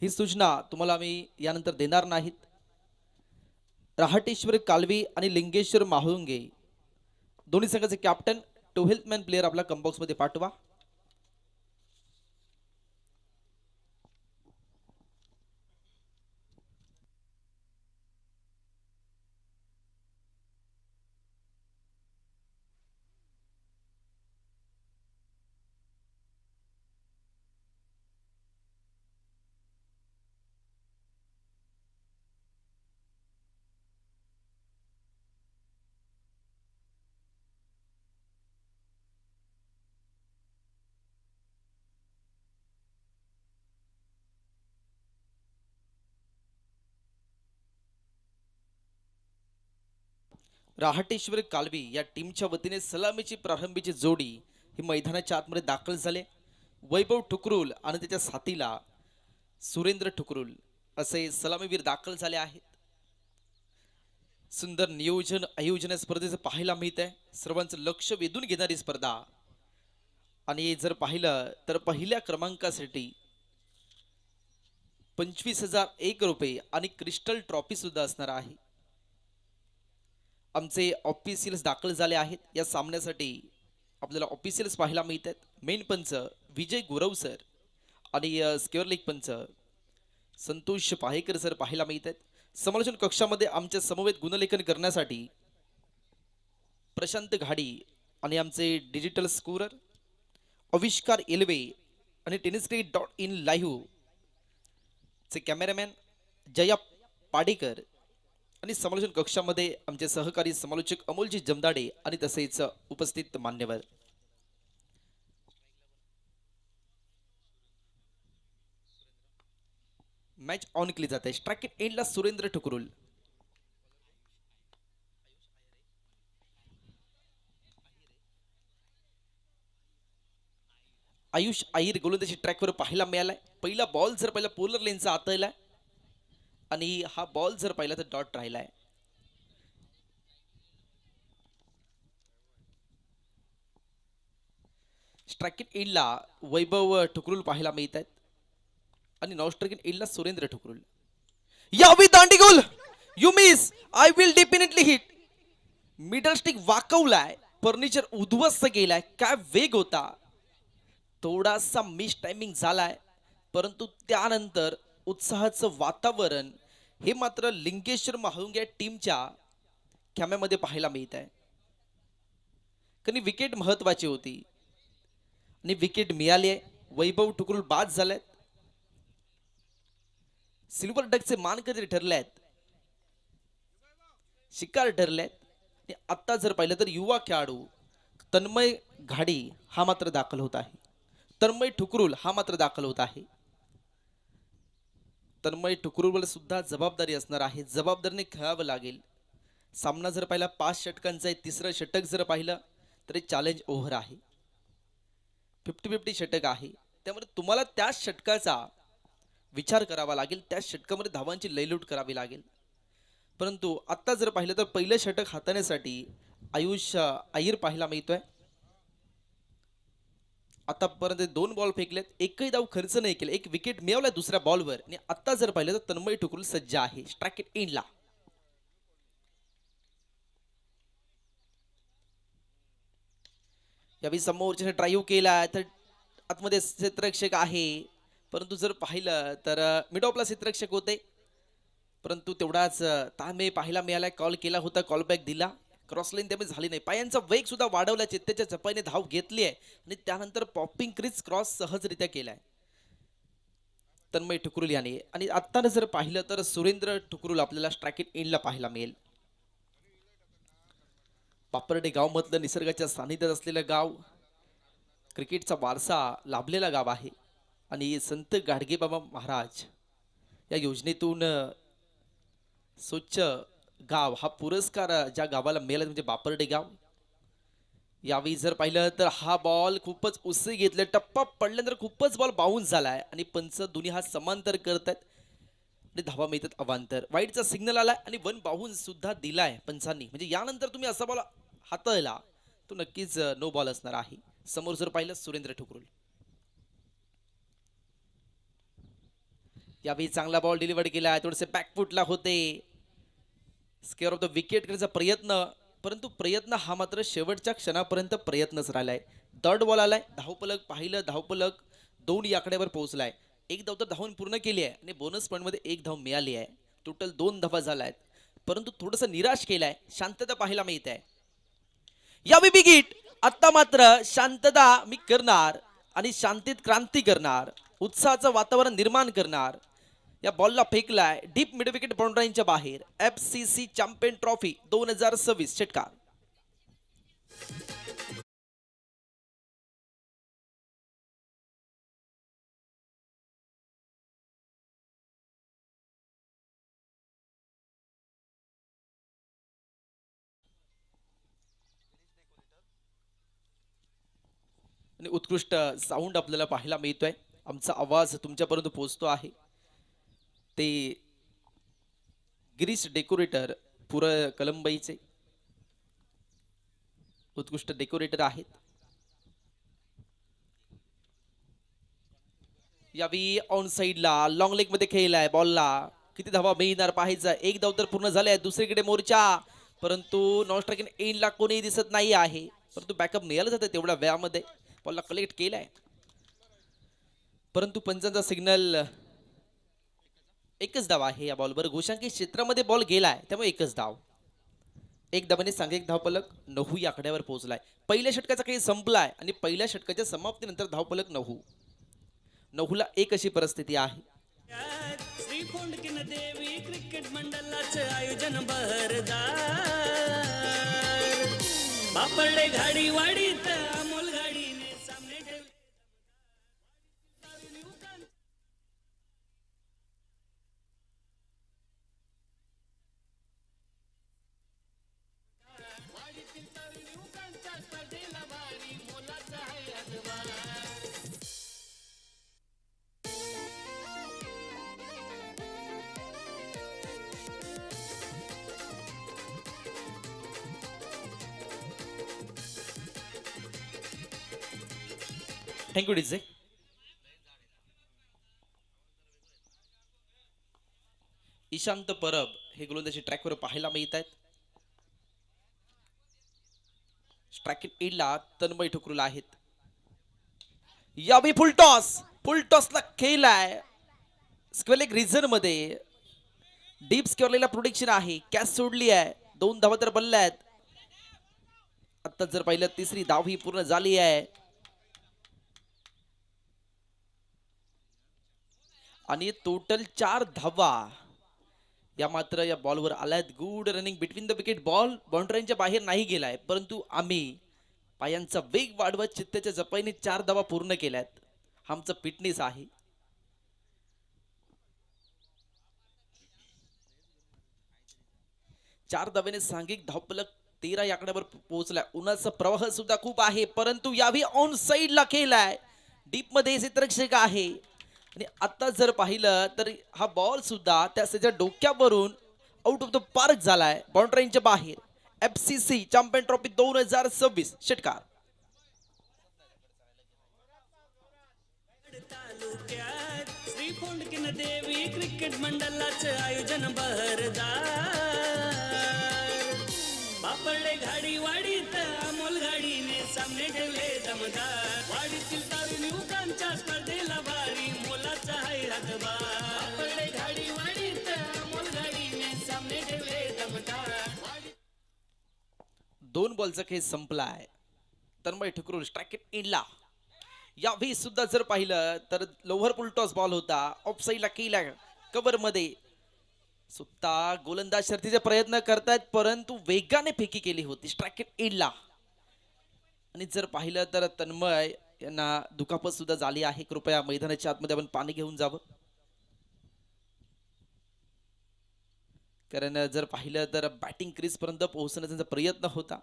ही सूचना तुम्हाला आम्ही यानंतर देणार नाहीत. रहाटेश्वर कालवी आणि लिंगेश्वर माहुंगे दोन्ही संघाचे कॅप्टन टू हेल्थमॅन प्लेयर आपला कंबॉक्स मध्ये पाठवा. रहाटेश्वर कालवी या टीमच्या वतीने सलामीची प्रारंभीची जोडी ही मैदानाच्या आतमध्ये दाखल झाले. वैभव ठुकरुल आणि त्याच्या साथीला सुरेंद्र ठुकरुल असे सलामीवीर दाखल झाले आहेत. सुंदर नियोजन आयोजन स्पर्धेचं पाहायला मिळत आहे. सर्वांचं लक्ष वेधून घेणारी स्पर्धा. आणि जर पाहिलं तर पहिल्या क्रमांकासाठी 25,001 रुपये आणि क्रिस्टल ट्रॉफी सुद्धा असणार आहे. आमचे ऑफिशियल्स दाखल झाले आहेत. या सामन्यासाठी आपल्याला ऑफिशियल्स पाहायला मिळत आहेत. मेन पंच विजय गुरव सर आणि स्क्वेअर लीग पंच संतोष पाहेकर सर पाहायला मिळत आहेत. समालोचन कक्षामध्ये आमच्या समवेत गुणलेखन करण्यासाठी प्रशांत घाडी आणि आमचे डिजिटल स्कोरर आविष्कार एलवे आणि टेनिस.in लाईव्ह चे कॅमेरामॅन जया पाडेकर आणि समालोचन कक्षामध्ये आमचे सहकारी समालोचक अमोलजी जमदाडे आणि तसेच उपस्थित मान्यवर. मॅच ऑन केली जाते. स्ट्राइक एंडला सुरेंद्र ठुकरुल, आयुष आईर गोलंदाजी ट्रॅकवर पाहायला मिळालाय. पहिला बॉल जर पहिला पोलर लेनचा आतलाय आणि हा बॉल जर पाहिला तर डॉट राहिलाय. स्ट्राइक एंडला वैभव ठुकरुल पाहायला मिळत आहेत आणि नॉन स्ट्राइक एंडला सुरेंद्र ठुकरुल. यावी दांडी गोल, you miss, I will definitely hit. Middle stick वाकवलाय, फर्निचर उद्ध्वस्त केलाय. काय वेग होता. थोडासा मिस टायमिंग झालाय, परंतु त्यानंतर उत्साहाचं वातावरण हे मात्र लिंगेश्वर माहुंगे टीमच्या खेम्यामध्ये पाहायला मिळत आहे. कारण विकेट महत्वाची होती आणि विकेट मिळाली आहे. वैभव ठुकरुल बाद झालेत. सिल्वर डकचे मानकरी ठरले आहेत, शिकार ठरले आहेत. आता जर पाहिलं तर युवा खेळाडू तन्मय घाडी हा मात्र दाखल होत आहे. तन्मय ठुकरुल हा मात्र दाखल होत आहे. तन्मय ठुकरुल सुद्धा जबाबदारी असणार आहे. जबाबदारीने खेळावं लागेल. सामना जर पाहिला 5 षटकांचा आहे. तिसरं षटक जर पाहिलं तर चॅलेंज ओव्हर आहे. 50-50 षटक आहे. त्यामुळे तुम्हाला त्याच षटकाचा विचार करावा लागेल. त्या षटकामध्ये धावांची लयलूट करावी लागेल. परंतु आता जर पाहिलं तर पहिलं षटक हाताळण्यासाठी आयुष आईर पाहायला मिळतोय. आतापर्यंत 2 बॉल फेकलेत, एकही धाव खर्च नाही केला. एक विकेट मिळवलाय दुसऱ्या बॉलवर. आणि आता जर पाहिलं तर तन्मय ठुकरुल सज्ज आहे स्ट्राइक एंडला. यावेळी समोरच्या ड्राईव्ह केला तर आतमध्ये क्षेत्ररक्षक आहे. परंतु जर पाहिलं तर मिड ऑफला क्षेत्ररक्षक होते, परंतु तेवढाच ताळमेळ पाहायला मिळाला. कॉल केला होता, कॉल बॅक दिला. क्रॉस लाईन त्यामुळे झाली नाही. पायांचा वेग सुद्धा वाढवला. चित्तेच्या चपाईने धाव घेतली आहे आणि त्यानंतर पॉपिंग क्रिज क्रॉस सहजरित्या केलाय तन्मय ठुकरुल याने. आणि आत्ता जर पाहिलं तर सुरेंद्र ठुकरुल आपल्याला स्ट्राइक एंडला पाहायला मिळेल. पापर्डे गाव मधलं निसर्गाच्या सानिध्यात असलेलं गाव, क्रिकेटचा वारसा लाभलेला गाव आहे. आणि संत गाडगेबाबा महाराज या योजनेतून स्वच्छ गाव हा पुरस्कार ज्या गावाला मिळाला म्हणजे बापर्डे गाव. यावेळी जर पाहिलं तर हा बॉल खूपच उसळी घेतले. टप्पा पडल्यानंतर खूपच बॉल बाउन्स झालाय आणि पंच दोन्ही हा समांतर करतात आणि धावा मिळतात अवांतर. वाईटचा सिग्नल आलाय आणि 1 बाउन्स सुद्धा दिलाय पंचांनी. म्हणजे यानंतर तुम्ही असा बॉल हाताळला तो नक्कीच नो बॉल असणार आहे. समोर जर पाहिलं सुरेंद्र ठुकरुल, यावेळी चांगला बॉल डिलिव्हर केला, थोडेसे बॅकफुटला होते. स्केअर ऑफ द विकेट करण्याचा प्रयत्न, परंतु प्रयत्न हा मात्र शेवटच्या क्षणापर्यंत प्रयत्नच राहिलाय. थर्ड बॉल आलाय, धावफलक पाहिलं, धावफलक 2 या आकड्यावर पोहोचलाय. एक धाव तर धावून पूर्ण केली आहे आणि बोनस पॉईंटमध्ये एक धाव मिळाली आहे. टोटल 2 धावा झाल्या आहेत, परंतु थोडंसं निराश केलाय. शांतता पाहायला मिळते आहे. यावी बिगिट आता मात्र शांतता मी करणार आणि शांतीत क्रांती करणार, उत्साहाचं वातावरण निर्माण करणार. या बॉलला फेकलाय डीप मिड विकेट बाउंड्रीच्या बाहेर. FCC चॅम्पियन ट्रॉफी 2026 षटकार. आणि उत्कृष्ट साऊंड आपल्याला पाहायला मिळतोय. आमचा आवाज तुमच्यापर्यंत पोहोचतो आहे. ते गिरीश डेकोरेटर पुर कलंबाईचे उत्कृष्ट डेकोरेटर आहेत. यावी ऑन साइडला लॉंग लेग मध्ये खेळलाय बॉलला. किती धावा मिळणार पाहायचं. एक धाव तर पूर्ण झाले. दुसरीकडे मोर्चा, परंतु नॉन स्ट्रायकिंग एंडला कोणी दिसत नाही आहे, परंतु बॅकअप मिळालं जातं तेवढ्या वेळामध्ये. बॉलला कलेक्ट केलाय, परंतु पंचांचा सिग्नल. एकच धाव आहे या बॉलवर. घोषांकी क्षेत्रामध्ये बॉल गेलाय, त्यामुळे एकच धाव. एक धावाने सांघिक धावफलक 9 या आकड्यावर पोहोचलाय. पहिल्या षटकाचा खेळ संपलाय आणि पहिल्या षटकाच्या समाप्तीनंतर धावफलक 9ला 1 अशी परिस्थिती आहे. श्रीकोंडकिन देवी क्रिकेट मंडळाचं आयोजन बहरदार. बापडे घाडी वाडीत अमोल गाडीने सामने ठेवले. Thank you DJ. ईशांत परब हे गोलंदाजी ट्रॅकवर पाहायला मिळत आहेत. स्ट्रायकिंग एंडला तन्मय ठुकरूला आहेत. यावी फुलटॉसला खेळलाय. स्क्वेलेक रिझन मध्ये डीप स्क्वेअरला प्रोटेक्शन आहे. कॅच सोडली आहे. 2 धावा तर बनल्या आहेत. आता जर पाहिलं तिसरी धाव ही पूर्ण झाली आहे आणि टोटल 4 धावा या मात्र या बॉलवर आल्यात. Good running between the wicket. Ball बाउंड्रीच्या बाहेर नाही गेलाय, परंतु आम्ही पायांचा वेग वाढवत चित्ताच्या जपाईने 4 धावा पूर्ण केल्यात. आमचं फिटनेस आहे. चार धाव्याने सांघिक धावफलक 13 या आकड्यावर पोहोचलाय. उन्हाचा प्रवाह सुद्धा खूप आहे, परंतु यावी ऑन साइडला केलाय. डीप मध्ये क्षेत्ररक्षक आहे आणि आता जर पाहिलं तर हा बॉल सुद्धा त्याच्या डोक्यावरून आउट ऑफ द पार्क झालाय, बाउंड्रीच्या बाहेर. FCC चॅम्पियन ट्रॉफी 2026 षटकार. तालुक्यात श्रीकोंडकिन देवी क्रिकेट मंडळाचं आयोजन बहरदार. बापडे घाडी वाडीत अमोल गाडीने सामने ठेवले दमदार. वाडीतील तरुण युवकांच्या स्पर्धेला भारी मोलाचा आहे हातभार. बापडे घाडी वाडीत अमोल गाडीने सामने ठेवले दमदार. 2 बॉलचा खेळ संपलाय. तन्मय ठुकरूल स्ट्रायकिंग एंडला. यावेळी सुद्धा जर पाहिलं तर लोव्हर फुलटॉस बॉल होता. ऑफ साईडला केला कव्हर मध्ये. सुद्धा गोलंदाज शर्तीचे प्रयत्न करतायत, परंतु वेगाने फेकी केली होती स्ट्रायकिंग एंडला. आणि जर पाहिलं तर तन्मय यांना दुखापत सुद्धा झाली आहे. कृपया मैदानाच्या आतमध्ये आपण पाणी घेऊन जावं, कारण जर पाहिलं तर बॅटिंग क्रीज पर्यंत पोहोचण्याचा त्यांचा प्रयत्न होता.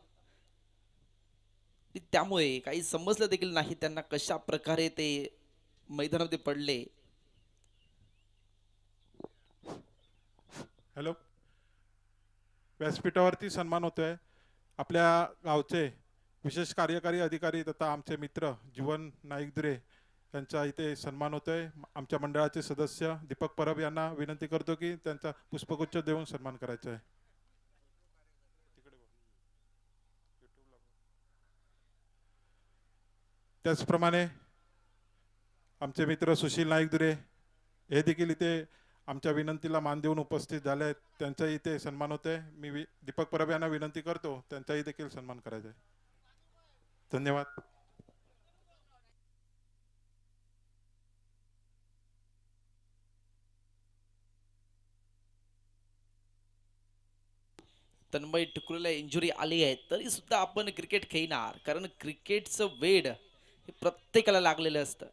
त्यामुळे काही समजलं देखील नाही त्यांना कशा प्रकारे ते मैदानामध्ये पडले. हॅलो, व्यासपीठावरती सन्मान होतोय आपल्या गावचे विशेष कार्यकारी अधिकारी तथा आमचे मित्र जीवन नाईकदुरे यांचा इथे सन्मान होतोय. आमच्या मंडळाचे सदस्य दीपक परब यांना विनंती करतो की त्यांचा पुष्पगुच्छ देऊन सन्मान करायचा आहे. त्याचप्रमाणे आमचे मित्र सुशील नाईक दुरे हे देखील इथे आमच्या विनंतीला मान देऊन उपस्थित झाले आहेत. त्यांचाही इथे सन्मान होते. मी दीपक परब यांना विनंती करतो त्यांचाही देखील सन्मान करायचा आहे. धन्यवाद. तन्मय टुकरूला इंजुरी आली आहे तरी सुद्धा आपण क्रिकेट खेळणार, कारण क्रिकेटचं वेड हे प्रत्येकाला लागलेलं असतं.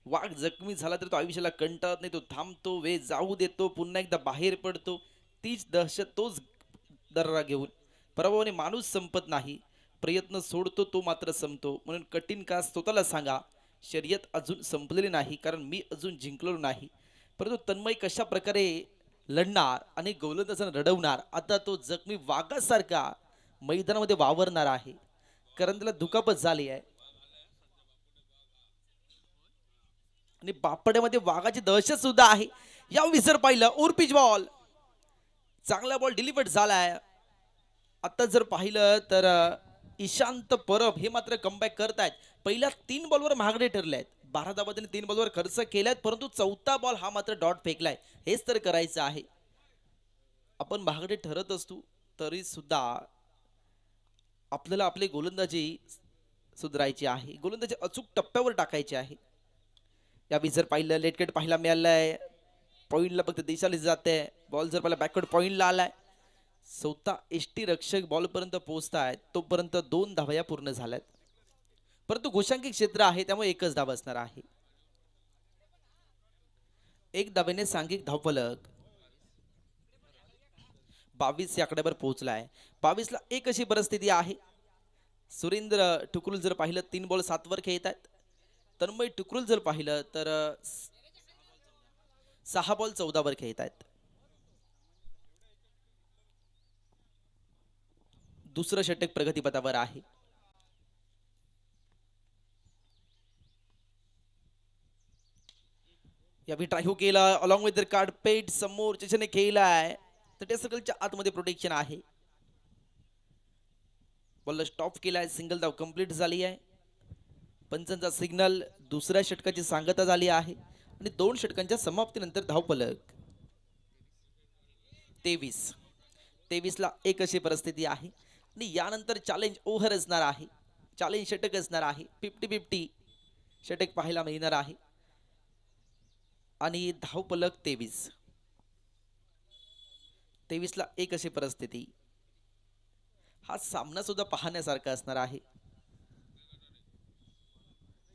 वाघ जखमी झाला तर तो आयुष्याला कंटाळत नाही, तो थांबतो, वेळ जाऊ देतो, पुन्हा एकदा बाहेर पडतो. तीच दहशत, तोच दर्रा घेऊन पराभवाने माणूस संपत नाही, प्रयत्न सोडतो तो मात्र संपतो. म्हणून कठीण का स्वतःला सांगा, शर्यत अजून संपलेली नाही, कारण मी अजून जिंकलो नाही. परंतु तन्मय कशा प्रकारे लढणार आणि गोलंदाजांना रडवणार. आता तो जखमी वाघासारखा मैदानामध्ये वावरणार आहे, कारण त्याला दुखापत झाली आहे. आणि बापड्यामध्ये वाघाची दहशत सुद्धा आहे. या विसर पाहिलं, उरपिच बॉल, चांगला बॉल डिलिव्हर्ड झालाय. आता जर पाहिलं तर ईशांत परब हे मात्र कमबॅक करतायत. पहिल्या 3 बॉलवर महागडे ठरले आहेत. 12 धावा त्यांनी 3 बॉलवर खर्च केल्यात, परंतु 4था बॉल हा मात्र डॉट फेकलाय. हेच तर करायचं आहे. आपण महागडे ठरत असतो तरी सुद्धा आपल्याला आपले गोलंदाजी सुधारायची आहे, गोलंदाजी अचूक टप्प्यावर टाकायचे आहे. यावेळी जर पाहिलं लेटकेट पाहायला मिळालंय, पॉइंटला फक्त दिशाला जाते. बॉल जर पाहिला बॅकवर्ड पॉइंटला आलाय. स्वतः एसटी रक्षक बॉलपर्यंत पोहोचतायत, तोपर्यंत 2 धावा या पूर्ण झाल्यात. परंतु घोषांकी क्षेत्र आहे त्यामुळे एकच धाव असणार आहे. 1 धावेने सांघिक धावफलक 22 या आकड्यावर पोहोचलाय. 22 ला एक अशी परिस्थिती आहे. सुरेंद्र टुकरुल जर पाहिलं 3 बॉल 7 वर खेळत आहेत. तन्मय टुकरुल जर पाहिलं तर 6 बॉल 14 वर खेळत आहेत. दुसरं षटक प्रगतीपथावर आहे. यावेळी ट्रायहो केला अलॉंग विथ द कार्ड पेट समोर त्याच्याने खेळलाय, तर त्या सर्कलच्या आतमध्ये प्रोटेक्शन आहे. बॉलला स्टॉप केलाय, सिंगल धाव कंप्लीट झाली आहे. पंचांचा सिग्नल, दुसऱ्या षटकाची सांगता झाली आहे आणि 2 षटकांच्या समाप्तीनंतर धावफलक 23 ला एक अशी परिस्थिती आहे. आणि यानंतर चॅलेंज ओव्हर असणार आहे, चॅलेंज षटक असणार आहे. 50-50 षटक पाहायला मिळणार आहे आणि धावफलक 23 ला एक अशी परिस्थिती. हा सामना सुद्धा पाहण्यासारखा असणार आहे.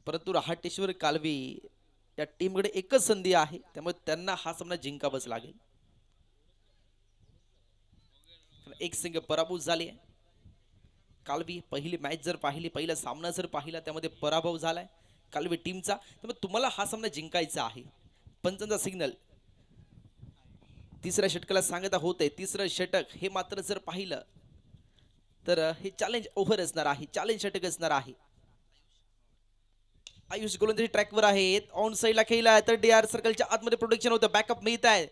परंतु रहाटेश्वर कालवी या टीमकडे एकच संधी आहे, त्यामुळे त्यांना हा सामना जिंकावाच लागेल. एक संघ पराभूत झाली आहे. कालवी पहिली मॅच जर पाहिली, पहिला सामना जर पाहिला, त्यामध्ये पराभव झालाय कालवी टीमचा. त्यामुळे तुम्हाला हा सामना जिंकायचा आहे. पंचांचा सिग्नल तिसऱ्या षटकाला सांगता होते. तिसरं षटक हे मात्र जर पाहिलं तर हे चॅलेंज ओव्हर असणार आहे, चॅलेंज षटक असणार आहे. आयुष गोलंदाजी ट्रॅकवर आहेत, ऑन साईडला खेळला तर डीआर सर्कलच्या आतमध्ये प्रोटेक्शन होतं, बॅकअप मिळत आहे.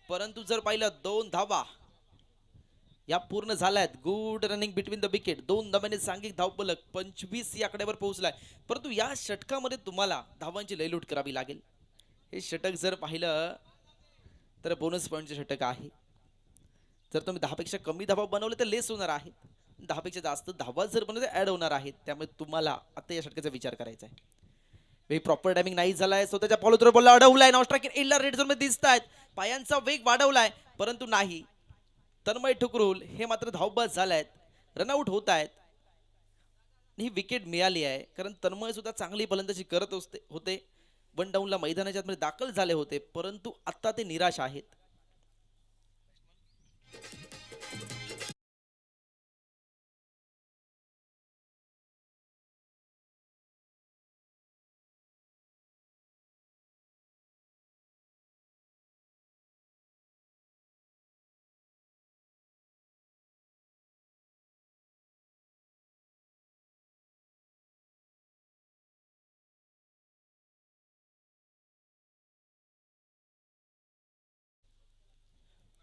परंतु जर पाहिलं 2 धावा या पूर्ण झाल्यात. Good running between the wicket. 2 धाव्याने सांघिक धावफलक 25 या आकड्यावर पोहोचलाय. परंतु या षटकामध्ये तुम्हाला धावांची लयलूट करावी लागेल. हे षटक जर पाहिलं तर बोनस पॉईंटचे षटक आहे. जर तुम्ही 10 पेक्षा कमी धावा बनवले तर लेस होणार आहेत, 10 पेक्षा जास्त धावा जर बनवले ऍड होणार आहेत. त्यामुळे तुम्हाला आता या षटकाचा विचार करायचा आहे. वे प्रॉपर टायमिंग नाही झालाय, स्वतःच्या फॉलोथ्रो बॉलला अडवलाय. नाव स्ट्राइक एलला रेड झोन मध्ये दिसतायत. पायांचा वेग वाढवलाय परंतु नाही. तन्मय ठुकरुल हे मात्र धावबाद झालायत, रनआउट होत आहेत. ही विकेट मिळाली आहे कारण तन्मय सुद्धा चांगली फलंदाजी करत होते. 1 डाऊनला मैदानाच्या आतमध्ये दाखल झाले होते, परंतु आता ते निराश आहेत.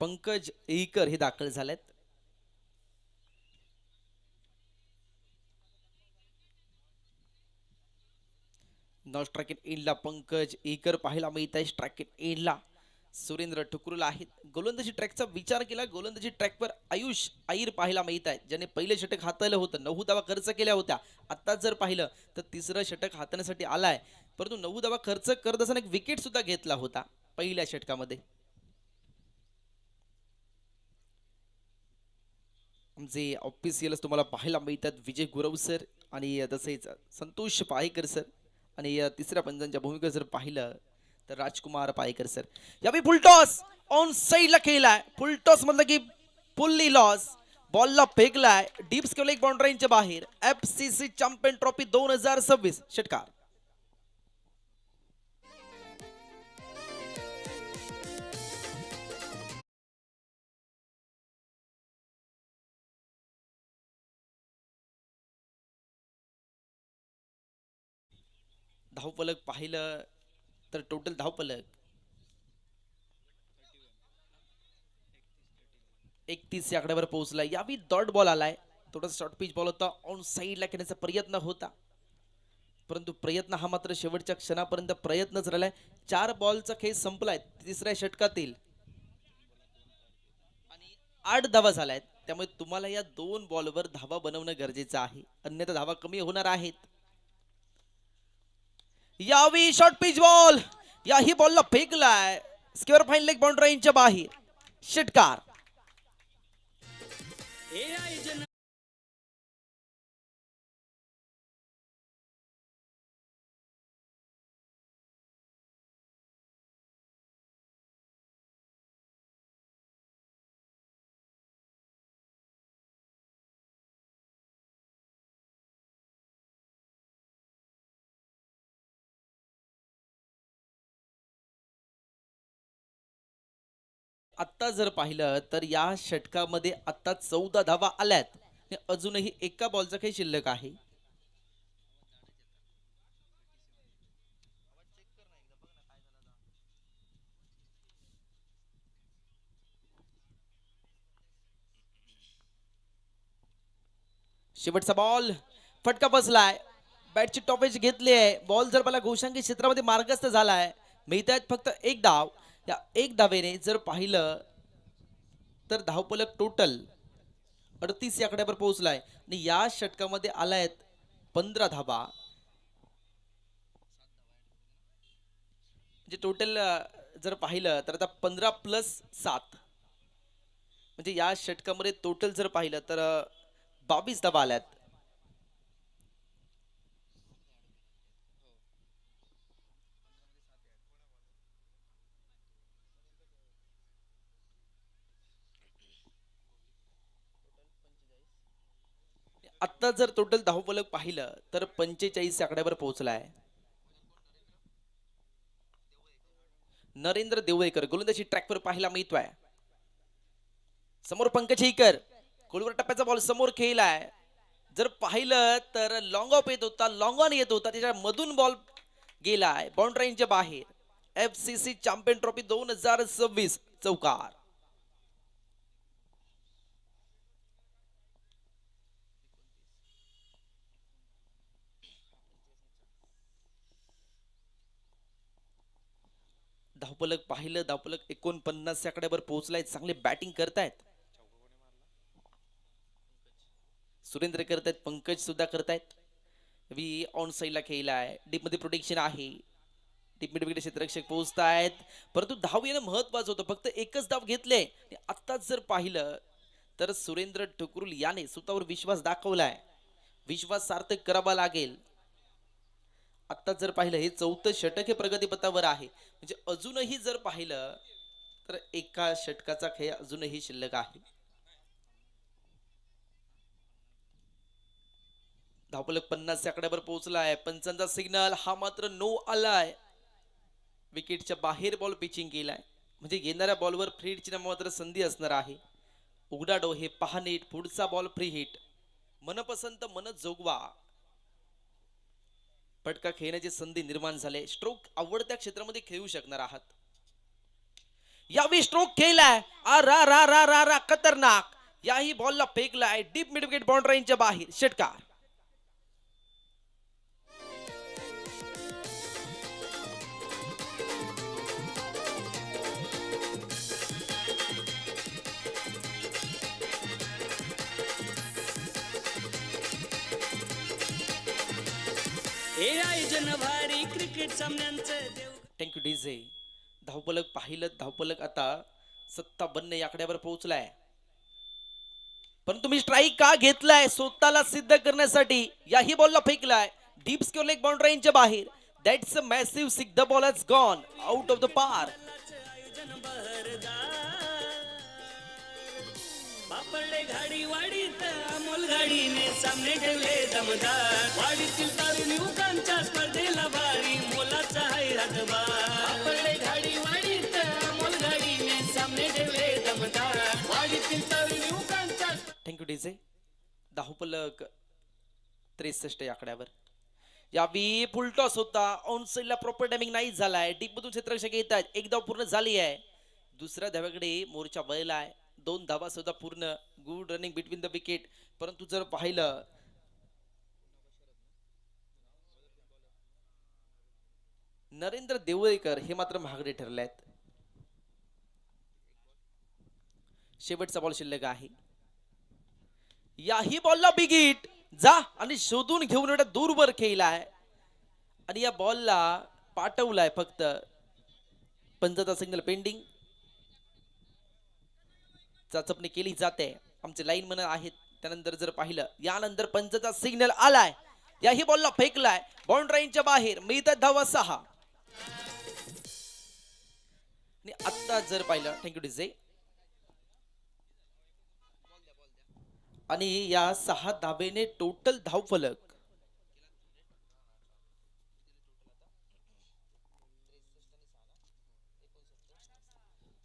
पंकज एकर हे दाखल झालेत. नॉन स्ट्राईक एंडला पंकज एकर पाहायला मिळत आहे. स्ट्राईक एंडला सुरेंद्र ठुकरूल आहेत. गोलंदाजी ट्रॅकचा विचार केला, गोलंदाजी ट्रॅकवर आयुष आईर पाहायला मिळत आहेत, ज्याने पहिले षटक हाताळलं होतं. 9 धावा खर्च केल्या होत्या. आता जर पाहिलं तर तिसरं षटक हाताळण्यासाठी आलाय, परंतु 9 धावा खर्च करत असताना एक विकेट सुद्धा घेतला होता पहिल्या षटकामध्ये. आमचे ऑफिशियल्स तुम्हाला पाहायला मिळतात, विजय गुरव सर आणि तसेच संतोष पायकर सर, आणि तिसऱ्या पंचांच्या भूमिका जर पाहिलं तर राजकुमार पायकर सर. यावेळी फुल टॉस ऑन साईडला खेळलाय. फुल टॉस म्हटलं की फुल्ली लॉस. बॉलला फेकलाय डीप स्क्वेअर लेग बाउंड्रीच्या बाहेर. FCC चॅम्पियन ट्रॉफी 2026 षटकार. धावफलक पाहिलं तर टोटल धावफलक 31 या आकड्यावर पोहोचला. यावेळी डॉट बॉल आलाय. थोडासा शॉर्ट पिच बॉल होता, ऑन साईडला खेळण्याचा प्रयत्न होता, परंतु प्रयत्न हा मात्र शेवटच्या क्षणापर्यंत प्रयत्नच राहिलाय. 4 बॉलचा खेळ संपलाय तिसऱ्या षटकातील आणि 8 धावा झाल्यात. त्यामुळे तुम्हाला या 2 बॉलवर धावा बनवणं गरजेचं आहे, अन्यथा धावा कमी होणार आहेत. यावेळी शॉर्ट पिच बॉल, याही बॉलला फेकलाय स्क्वेअर फाईन लेग बाउंड्रीच्या बाहेर. षटकार. AI जन आता जर पाहिलं तर या षटकामध्ये आता 14 धावा आल्यात आणि अजूनही एका बॉलचा काही शिल्लक आहे. शेवटचा बॉल, फटका बसलाय. बॅटची टॉपेज घेतली आहे. बॉल जर मला घोषांकी क्षेत्रामध्ये मार्गस्थ झालाय. मिळतायत फक्त एक धाव. या एक धावेने जर पाहिलं तर धावफलक टोटल 38 या आकड्यावर पोहोचलाय आणि या षटकामध्ये आलायत 15 धावा. म्हणजे टोटल जर पाहिलं तर आता 15 + 7 म्हणजे या षटकामध्ये टोटल जर पाहिलं तर 22 धावा आल्यात. आता जर टोटल धावफलक पाहिलं तर 45 आकड्यावर पोहोचलाय. नरेंद्र देवळेकर गोलंदाजी ट्रॅकवर पाहायला मिळतोय. समोर पंकज एकर, गोलवर टप्प्याचा बॉल समोर खेळलाय. जर पाहिलं तर लॉंग ऑफ येत होता, लॉंग ऑन येत होता, त्याच्या मधून बॉल गेलाय बाउंड्रीच्या बाहेर. FCC चॅम्पियन ट्रॉफी 2026 चौकार. धावफलक पाहिलं, धावफलक 49 आकड्यावर पोहोचलाय. चांगले बॅटिंग करतायत. सुरेंद्र करतायत, पंकज सुद्धा करतायत. वी ऑन साईडला खेळलाय. डीप मध्ये प्रोटेक्शन आहे. डीप मिड विकेट क्षेत्ररक्षक पोहोचतायत, परंतु धाव येणं महत्वाचं होतं. फक्त एकच धाव घेतले. आत्ताच जर पाहिलं तर सुरेंद्र ठुकरूल याने स्वतःवर विश्वास दाखवलाय. विश्वास सार्थक करावा लागेल. आता जर पाहिलं हे 4थं षटक हे प्रगतीपथावर आहे. म्हणजे अजूनही जर पाहिलं तर एका षटकाचा खेळ अजूनही शिल्लक आहे. धावफलक 50 आकड्यावर पोहोचलाय. पंचांचा सिग्नल हा मात्र नो आलाय. विकेटच्या बाहेर बॉल पिचिंग केलाय, म्हणजे येणाऱ्या बॉलवर फ्री हिटची मात्र संधी असणार आहे. उघडा डोळे पहा नीट. पुढचा बॉल फ्री हिट. मनपसंत मन जोगवा. फटका खेळण्याची संधी निर्माण झाले. स्ट्रोक आवडत्या क्षेत्रामध्ये खेळू शकणार आहात. यावेळी स्ट्रोक केलाय आ रा रा रा रा रा खतरनाक. याही बॉलला फेकलाय डीप मिड विकेट बाउंड्री लाईनच्या बाहेर षटकार. हे आयोजन भारी क्रिकेट सामन्यांचं देव. Thank you DJ. धावपलक पाहिलं, धावपलक आता 57 या आकड्यावर पोहोचलाय. परंतु मी स्ट्राईक का घेतलाय स्वतःला सिद्ध करण्यासाठी. याही बॉलला फेकलाय डीप स्क्वेअर लेग बाउंड्री लाईनच्या बाहेर. That's a massive six. The ball has gone out of the park. आयोजन बहरदार. बापडले घाडी वाडीत अमोल घाडीने सामने ठेवले दमदार. वाडीतील तरुण युवकांच्या स्पर्धेला भारी मोलाचा आहे हातभार. बापडले घाडी वाडीत अमोल घाडीने सामने ठेवले दमदार. वाडीतील तरुण युवकांच्या. Thank you DJ. धावपलक 63 या आकड्यावर. यावी फुल टॉस होता. ऑन साइडला प्रॉपर टायमिंग नाही झालाय. डीप मधून क्षेत्ररक्षक येत आहेत. एक धाव पूर्ण झाली आहे. दुसऱ्या धाव्याकडे मोर्चा वळलाय. 2 धावा सुद्धा पूर्ण. Good running between the wicket. परंतु जर पाहिलं नरेंद्र देवळेकर हे मात्र महागडे ठरले आहेत. शेवटचा बॉल शिल्लक आहे. याही बॉलला बिग हिट. जा आणि शोधून घेऊन एवढा दूरवर खेळलाय आणि या बॉलला पाठवलाय फक्त. पंचाचा सिग्नल पेंडिंग. चाचपणी केली जाते. आमचे लाईन मन आहेत. त्यानंतर जर पाहिलं यानंतर पंचाचा सिग्नल आलाय. याही बॉलला फेकलाय बाउंड्री लाईनच्या बाहेर. मिळतात धावा 6. आणि आता जर पाहिलं थँक्यू डीजे. आणि या 6 धावेने टोटल धावफलक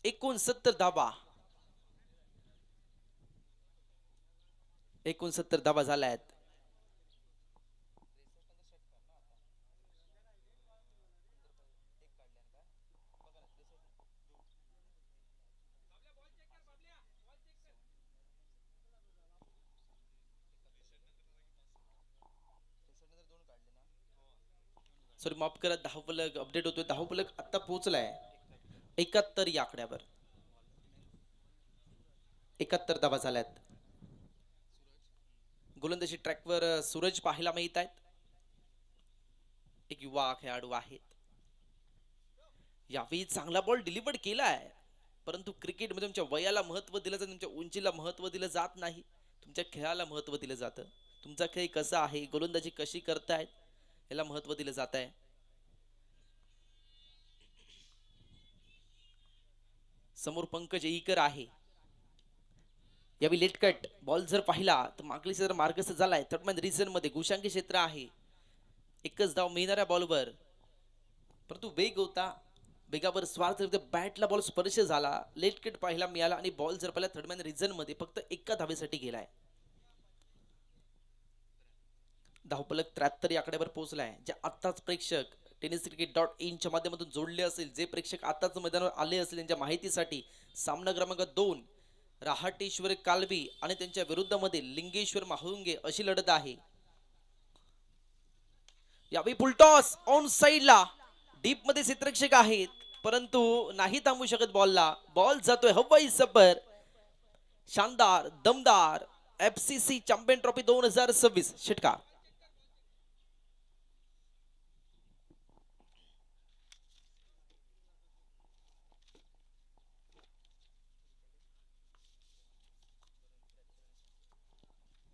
69 धावा. 69 धावा झाल्या आहेत. सॉरी माफ करा. धावफलक अपडेट होतोय. धावफलक आता पोहोचलाय 71 या आकड्यावर. 71 धावा झाल्यात. गोलंदाजी ट्रॅकवर सूरज पाहायला मिळत आहेत. एक युवा खेळाडू आहेत. यावेळी चांगला बॉल डिलिव्हर्ड केलाय. परंतु क्रिकेटमध्ये तुमच्या वयाला महत्व दिलं जातं. तुमच्या उंचीला महत्व दिलं जात नाही. तुमच्या खेळाला महत्व दिलं जातं. तुमचा खेळ कसा आहे, गोलंदाजी कशी करतायत याला महत्व दिलं जात आहे. समोर पंकज येईकर आहे. यावेळी लेट कट बॉल जर पाहिला तर मागली जर मार्गस्थ झालाय. थर्डमॅन रिझन मध्ये गुशांकी क्षेत्र आहे. एकच धाव मिळणाऱ्या बॉलवर. परंतु वेग होता. वेगावर स्वार्थ बॅटला बॉल स्पर्श झाला. लेट कट पाहायला मिळाला आणि बॉल जर पाहिला थर्डमॅन रिझन मध्ये फक्त एका धावेसाठी गेलाय. धावपलक 73 या आकड्यावर पोहोचलाय. जे आत्ताच प्रेक्षक tenniscricket.in च्या माध्यमातून जोडले असेल, जे प्रेक्षक आताच मैदानावर आले असेल त्यांच्या माहितीसाठी सामना क्रमांक 2 रहाटेश्वर कालवी आणि त्यांच्या विरुद्धमध्ये लिंगेश्वर माहुंगे अशी लढत आहे. यावेळी फुलटॉस ऑन साइडला डीप मध्ये क्षेत्ररक्षक आहेत परंतु नाही थांबू शकत बॉलला. बॉल जातोय हवाई सफर. शानदार दमदार FCC चॅम्पियन ट्रॉफी 2026 षटकार.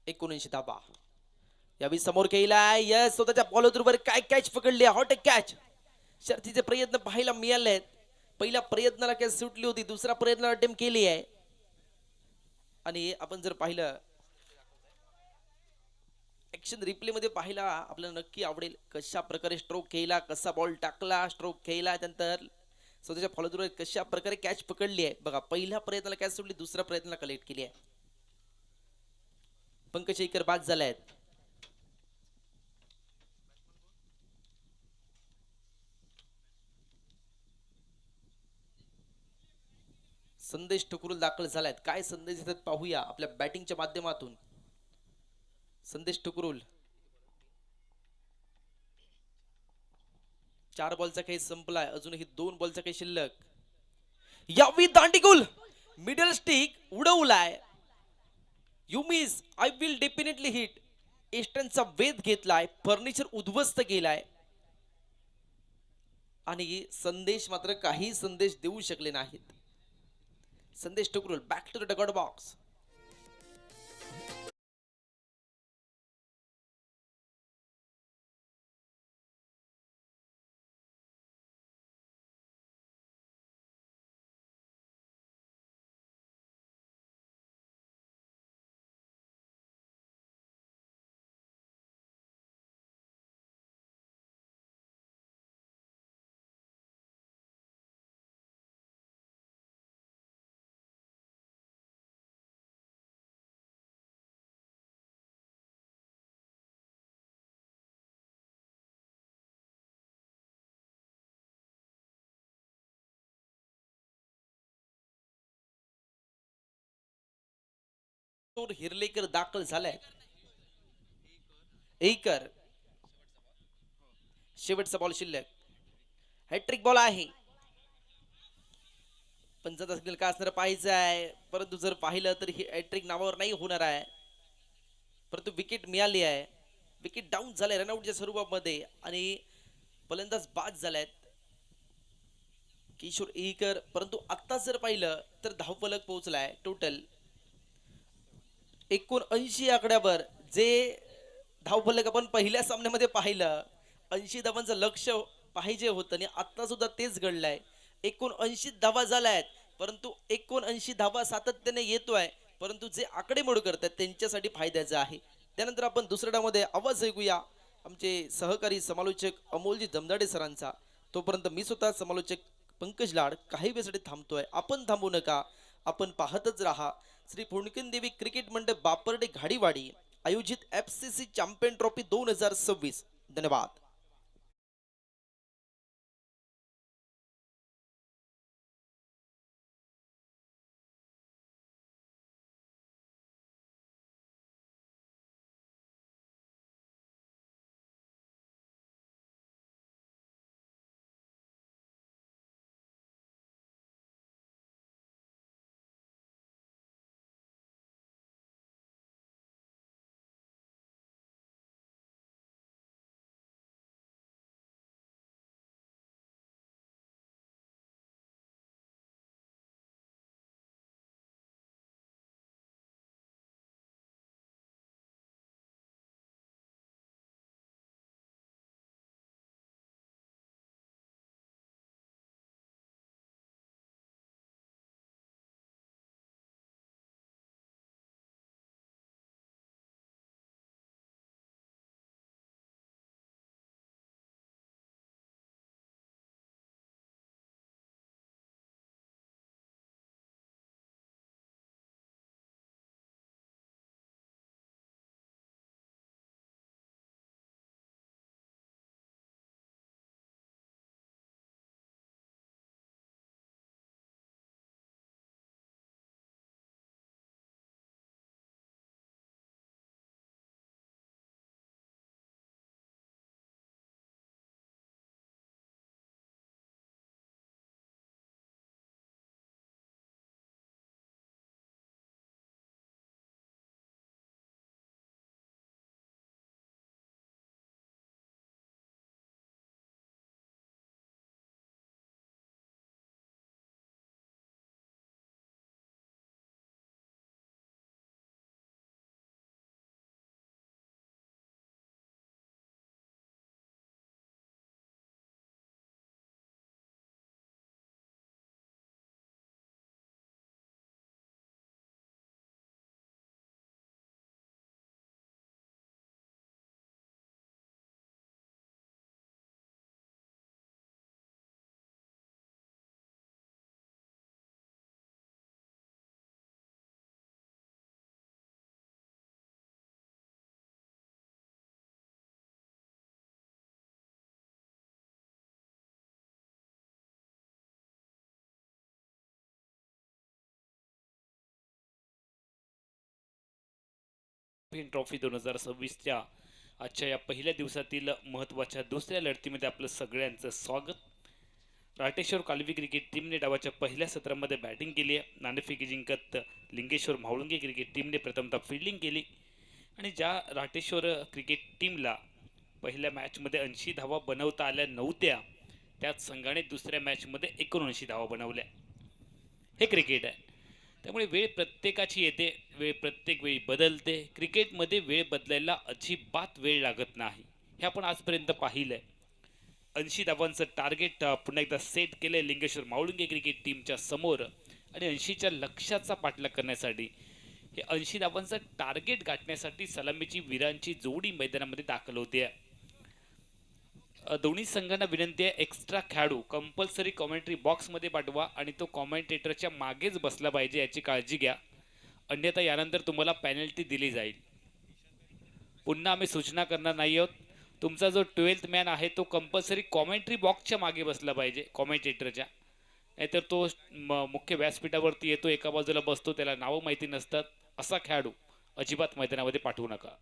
एकोणऐंशी धाबा. यावेळी समोर केलाय. यस स्वतःच्या बॉलवर काय कॅच पकडली. Hot catch. शर्तीचे प्रयत्न पाहायला मिळालेत. पहिल्या प्रयत्नाला कॅच सुटली होती. दुसरा प्रयत्नाला अटेम्प्ट केली आहे. आणि आपण जर पाहिलं ऍक्शन रिप्ले मध्ये पाहायला आपल्याला नक्की आवडेल कशा प्रकारे स्ट्रोक केला, कसा बॉल टाकला, स्ट्रोक केला, त्यानंतर स्वतःच्या फॉलोवर कशा प्रकारे कॅच पकडली आहे. बघा पहिल्या प्रयत्नाला कॅच सुटली, दुसऱ्या प्रयत्नाला कलेक्ट केली आहे. पंकज शेखर बाद झाले आहेत. संदेश ठुकरूल दाखल झालायत. काय संदेश देतात पाहूया आपल्या बॅटिंगच्या माध्यमातून. संदेश ठुकरूल 4 बॉलचा काही संपलाय, अजूनही 2 बॉलचा काही शिल्लक. यावी दांडीगुल मिडल स्टिक उडवलाय. You miss I will definitely hit. एस्टनचा वेध घेतलाय, फर्निचर उद्ध्वस्त केलाय आणि संदेश मात्र काही संदेश देऊ शकले नाहीत. Sandesh Thukrul back to the dugout box. Hirlekar दाखल झालाय. एकर शेवटचा बॉल शिल्लक. हॅट्रिक बॉल आहे. पंचाचा सिग्नल काय असणार पाहायचं आहे, परंतु जर पाहिलं तर ही हॅट्रिक नावावर नाही होणार आहे. परंतु विकेट मिळाली आहे. विकेट डाऊन झाले रनआउटच्या स्वरूपामध्ये आणि फलंदाज बाद झालेत किशोर एकर. परंतु आता जर पाहिलं तर धावफलक पोहोचलाय टोटल 79 आकड्यावर. जे धावफलक आपण पहिल्या सामन्यामध्ये पाहिलं 80 धावांचं लक्ष पाहिजे होतं आणि आता सुद्धा तेच घडलंय. 79 धावा झाल्यात, परंतु 79 धावा सातत्याने येतोय, परंतु जे आकडेमोड करतात त्यांच्यासाठी फायद्याचं आहे. त्यानंतर आपण दुसऱ्या डावामध्ये आवाज ऐकूया आमचे सहकारी समालोचक अमोलजी जमदाडे सरांचा. तोपर्यंत मी स्वतः समालोचक पंकज लाड काही वेळेसाठी थांबतोय. आपण थांबू नका, आपण पाहतच राहा. श्री पुणकिन देवी क्रिकेट मंडळ बापर्डे घाडीवाडी आयोजित FCC चॅम्पियन ट्रॉफी 2026. धन्यवाद. चॅम्पियन ट्रॉफी 2026च्या आजच्या या पहिल्या दिवसातील महत्त्वाच्या दुसऱ्या लढतीमध्ये आपलं सगळ्यांचं स्वागत. राटेश्वर कालवी क्रिकेट टीमने डावाच्या पहिल्या सत्रामध्ये बॅटिंग केली आहे. नाणेफेकी जिंकत लिंगेश्वर म्हाळुंगे क्रिकेट टीमने प्रथमतः फिल्डिंग केली आणि ज्या राटेश्वर क्रिकेट टीमला पहिल्या मॅचमध्ये 80 धावा बनवता आल्या नव्हत्या त्याच संघाने दुसऱ्या मॅचमध्ये 79 धावा बनवल्या. हे क्रिकेट आहे, त्यामुळे वेळ प्रत्येकाची येते, वेळ प्रत्येक वेळी बदलते. क्रिकेटमध्ये वेळ बदलायला अजिबात वेळ लागत नाही, हे आपण आजपर्यंत पाहिलं आहे. 80 धावांचं टार्गेट पुन्हा एकदा सेट केलं लिंगेश्वर मावळुंगे क्रिकेट टीमच्या समोर आणि 80च्या लक्ष्याचा पाठलाग करण्यासाठी हे 80 धावांचं टार्गेट गाठण्यासाठी सलामीची वीरांची जोडी मैदानामध्ये दाखल होते. दोन्ही संघांना विनंती आहे, एक्स्ट्रा खेळाडू कंपल्सरी कॉमेंट्री बॉक्समध्ये पाठवा आणि तो कॉमेंटेटरच्या मागेच बसला पाहिजे याची काळजी घ्या, अन्यथा यानंतर तुम्हाला पेनल्टी दिली जाईल. पुन्हा आम्ही सूचना करणार नाही आहोत. तुमचा जो 12th मॅन आहे तो कंपल्सरी कॉमेंट्री बॉक्सच्या मागे बसला पाहिजे कॉमेंटेटरच्या, नाहीतर तो मुख्य व्यासपीठावरती येतो, एका बाजूला बसतो, त्याला नावं माहिती नसतात, असा खेळाडू अजिबात मैदानामध्ये पाठवू नका.